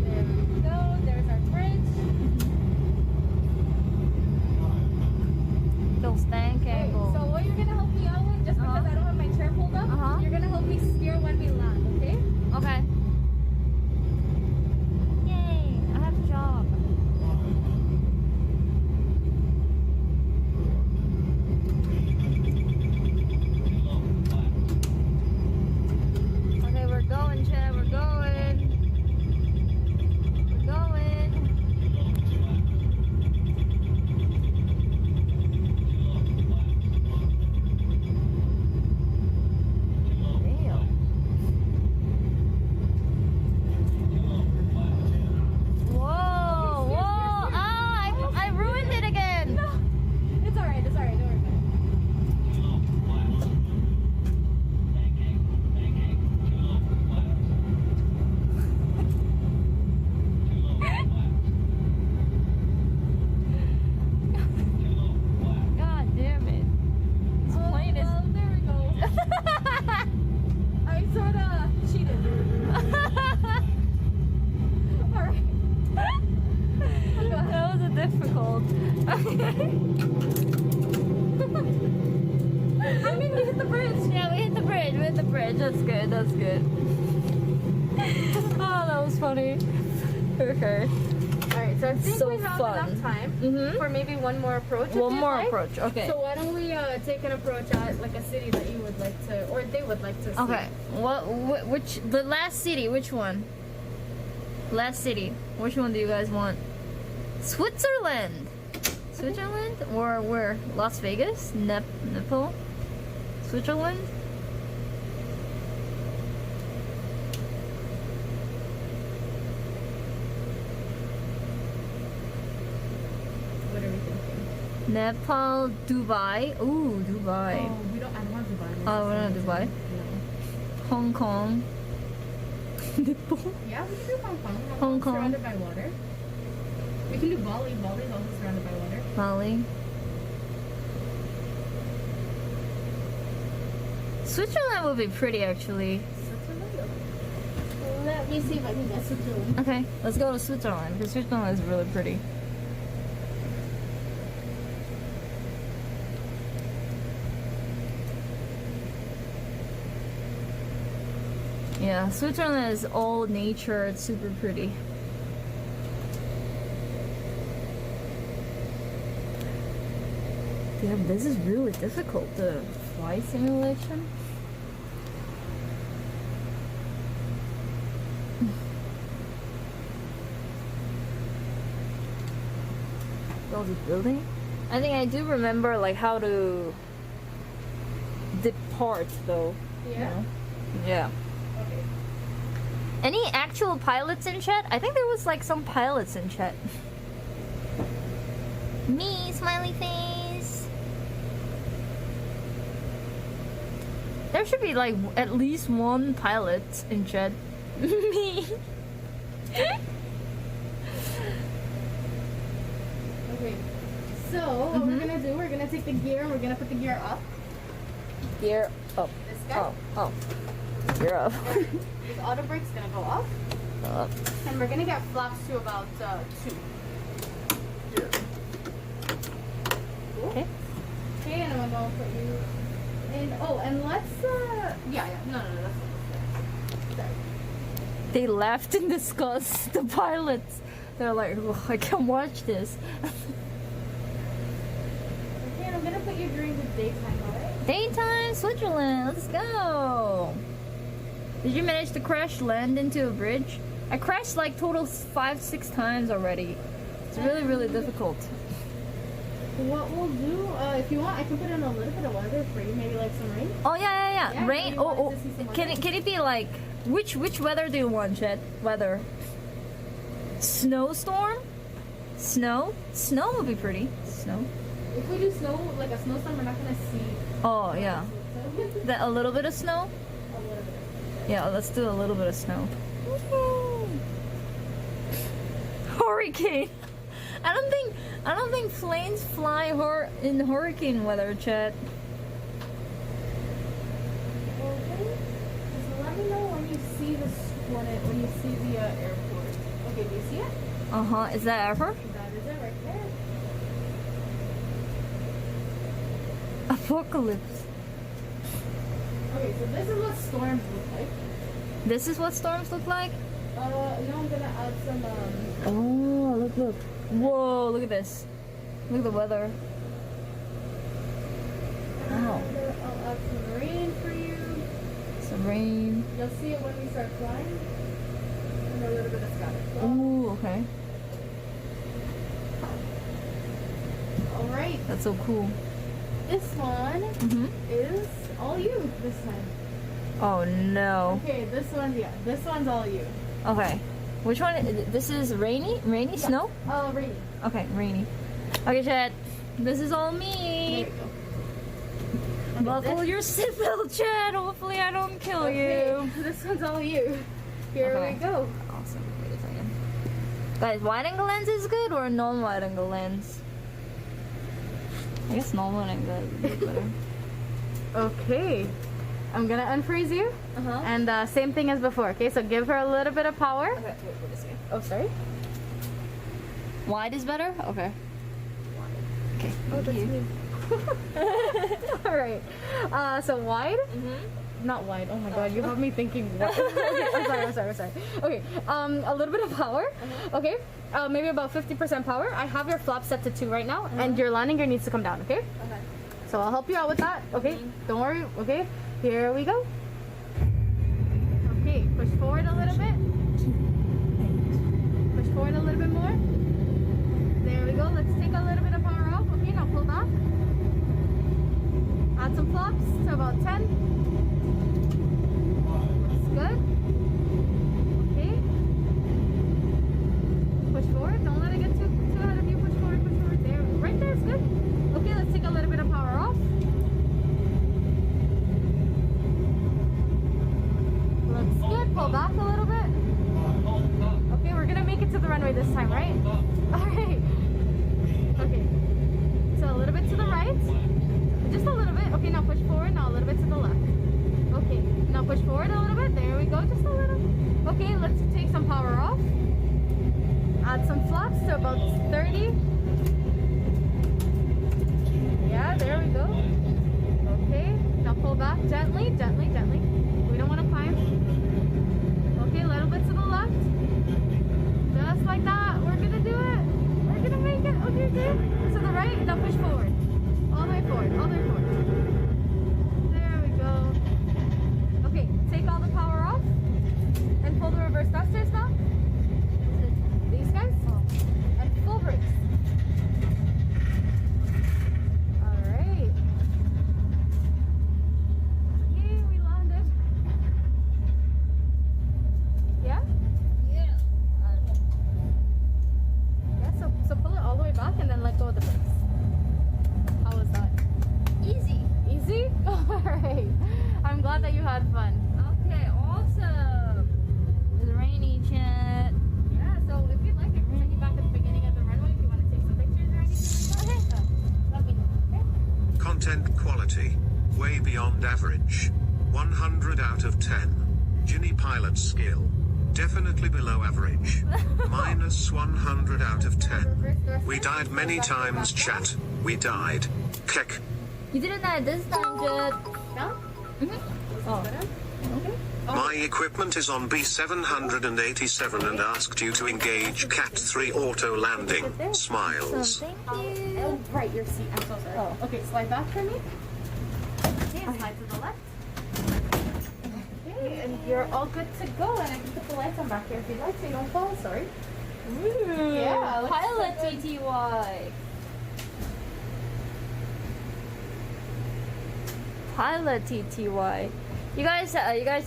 There we go. There's our bridge. Those bank Hey, angle. so what you're gonna help me out with, just because I don't have my chair pulled up, you're gonna help me steer when we land, okay? Okay. Yay! I have a job. Okay, we're going, Chad. We're going. We're going. Damn. Whoa! Whoa! Ah! I ruined it again. It's alright, don't worry about it. Bank angle. Bank angle. Too low for flaps. Too low for flaps. Too low for flaps. God damn it! This plane is. Well, there we go. I sorta cheated. Alright. That was a difficult. I mean, we hit the bridge. Yeah, we hit the bridge. We hit the bridge. That's good. That's good. Oh, that was funny. Okay. Alright, so I think So we have fun. enough time Mhm. for maybe one more approach. if One you'd more like. approach. Okay. So why don't we take an approach at like a city that you would like to, or they would like to see? Okay. Which the last city? Which one? Last city. Which one do you guys want? Switzerland. Switzerland or where? Las Vegas? Nepal? Switzerland? What are we thinking? Nepal, Dubai. Ooh, Dubai. Oh, we don't. I don't want Dubai. Oh, we're not Dubai. No. Hong Kong. Nepal. Yeah, we can do Hong Kong. Hong Kong. Surrounded by water. We can do Bali. Bali is also surrounded by water. Bali. Switzerland would be pretty actually. Switzerland. Let me see if I can get Switzerland. Okay, let's go to Switzerland because Switzerland is really pretty. Yeah, Switzerland is all nature. It's super pretty. Damn, this is really difficult, the flight simulation. All this building. I think I do remember like how to depart though. Yeah. You know? Yeah. Okay. Any actual pilots in chat? I think there was like some pilots in chat. Me, smiley face. There should be like at least one pilot in chat. Me. Okay. So what we're gonna do? We're gonna take the gear and we're gonna put the gear up. Gear up. This guy. Oh. Gear up. The auto brake's gonna go off, Up. and we're gonna get flaps to about 2. Cool. Okay. Okay, and I'm gonna put you in. Oh, and let's. Yeah. No, that's not. Sorry. They laughed in disgust. The pilots. They're like, oh, I can't watch this. Okay, and I'm gonna put you during the daytime, alright? Daytime Switzerland, let's go. Did you manage to crash land into a bridge? I crashed like total 5-6 times already. It's really, really difficult. What we'll do, if you want, I can put in a little bit of weather for you, maybe like some rain. Oh yeah. Yeah, Rain. you Oh, wanted to see some can weather? it be like which weather do you want, Chet? Weather. Snowstorm? Snow? Snow would be pretty. Snow. If we do snow, like a snowstorm, we're not gonna see. Oh yeah. A little bit of snow? A little bit. Yeah, let's do a little bit of snow. Hurricane. I don't think planes fly in hurricane weather, Chet. Okay. Just let me know when you see when you see the airport. Okay, do you see it? Is that ever? That is it right there. Apocalypse. Okay, so this is what storms look like. This is what storms look like? Now I'm gonna add some Oh, look. Whoa, look at this. Look at the weather. Wow. I'll add some rain for you. Some rain. You'll see it when we start flying. And a little bit of scatter. Ooh, okay. Alright. That's so cool. This one is all you this time. Oh no. Okay, this one's all you. Okay. Which one? This is rainy? Rainy? Snow? Rainy. Okay, rainy. Okay, Chad. This is all There me. we go. Buckle your seatbelt, Chad. Hopefully I don't kill you. This one's all you. Here Okay. we go. Awesome. Wait a second. Guys, wide angle lens is good or non-wide angle lens? I guess non-wide angle is better. Okay. I'm gonna unfreeze you. And same thing as before, okay? So give her a little bit of power. Okay, wait a second. Oh, sorry. Wide is better? Okay. Okay. Oh, that's me. Alright. So wide? Not wide. Oh my god, you have me thinking what? Okay, I'm sorry. Okay, a little bit of power. Okay, maybe about 50% power. I have your flap set to 2 right now, and your landing gear needs to come down, okay? Okay. So I'll help you out with that, okay? Don't worry, okay? Here we go. Okay, push forward a little bit. Push forward a little bit more. There we go. Let's take a little bit of power off. Okay, now pull back. Add some flops to about 10. Looks good. Okay. Push forward. Don't let it get too ahead of you. Push forward. There. Right there is good. Okay, let's take a little bit of power off. Looks good. Pull back a little bit. Okay, we're gonna make it to the runway this time, right? Alright. Okay. So a little bit to the right. Just a little bit. Okay, now push forward. Now a little bit to the left. Okay. Now push forward a little bit. There we go. Just a little. Okay, let's take some power off. Add some flaps to about 30. Yeah, there we go. Okay. Now pull back gently. We don't want to climb. Okay, a little bit to the left. Just like that. We're gonna do it. We're gonna make it. Okay, good. To the right. Now push forward. All the way forward. There we go. Okay, take all the power off. And pull the reverse thrusters now. These guys. And full brakes. Alright. Okay, we landed. Yeah? Yeah, so pull it all the way back and then let go of the brakes. How was that? Easy. Easy? Alright. I'm glad that you had fun. Okay, awesome. It's rainy, Chet. Yeah, so if you'd like, I can take you back at the beginning of the runway if you want to take some pictures or anything. Go ahead. Let me know, okay? Content quality, way beyond average. 100 out of 10. Jinny pilot skill, definitely below average. Minus 100 out of 10. We died many times, chat. We died. Click. You didn't die this time, Chet. No? Oh. Okay. My equipment is on B787 and asked you to engage Cat 3 auto landing. Smiles. Thank you. Oh, right, your seat. I'm so sorry. Oh. Okay, slide back for me. you're all good to go, and I can put the lights on back here if you'd like, so you don't fall. Sorry. Ooh, Yeah, looks Pilot so good. TTY. Pilot TTY. You guys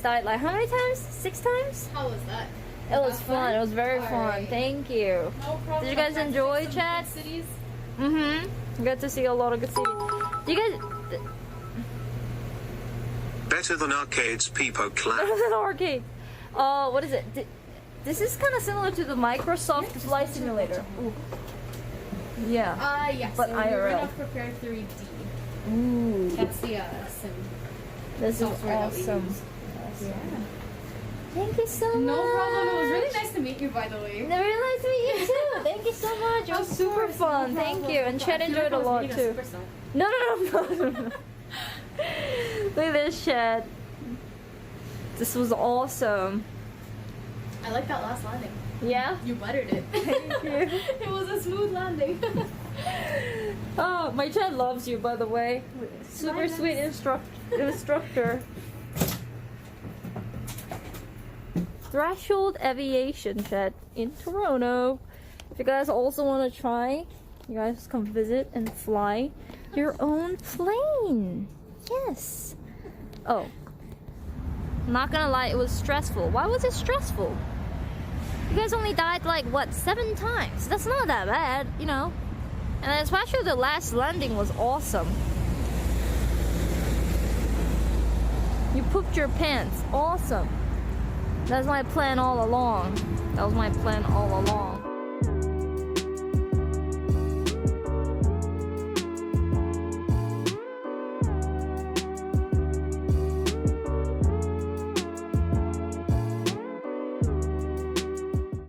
died like how many times? 6 times? How was that? It was fun. It was very All fun. right. Thank you. No problem. Did you guys enjoy, chat? Cities. Mm-hmm. Got to see a lot of good cities. Do you guys? Better than arcades, Peepo clap. An arcade. What is it? This is kind of similar to the Microsoft Flight Simulator. Ooh. Yeah. Yes. But so IRL. We're gonna prepare 3D. Ooh. That's the sim. This is software that we awesome. use. Yeah. Thank you so much. No problem. It was really nice to meet you, by the way. Really nice to meet you too. Thank you so much. It was super fun. Thank you. And Chet enjoyed a lot too. No. Look at this, Chet. This was awesome. I like that last landing. Yeah? You buttered it. Thank you. It was a smooth landing. Oh, my Chet loves you, by the way. Super sweet instructor. Threshold Aviation, Chat, in Toronto. If you guys also want to try, you guys come visit and fly your own plane. Yes. Oh. Not gonna lie, it was stressful. Why was it stressful? You guys only died like, what, 7 times? That's not that bad, you know. And especially the last landing was awesome. You pooped your pants. Awesome. That's my plan all along. That was my plan all along.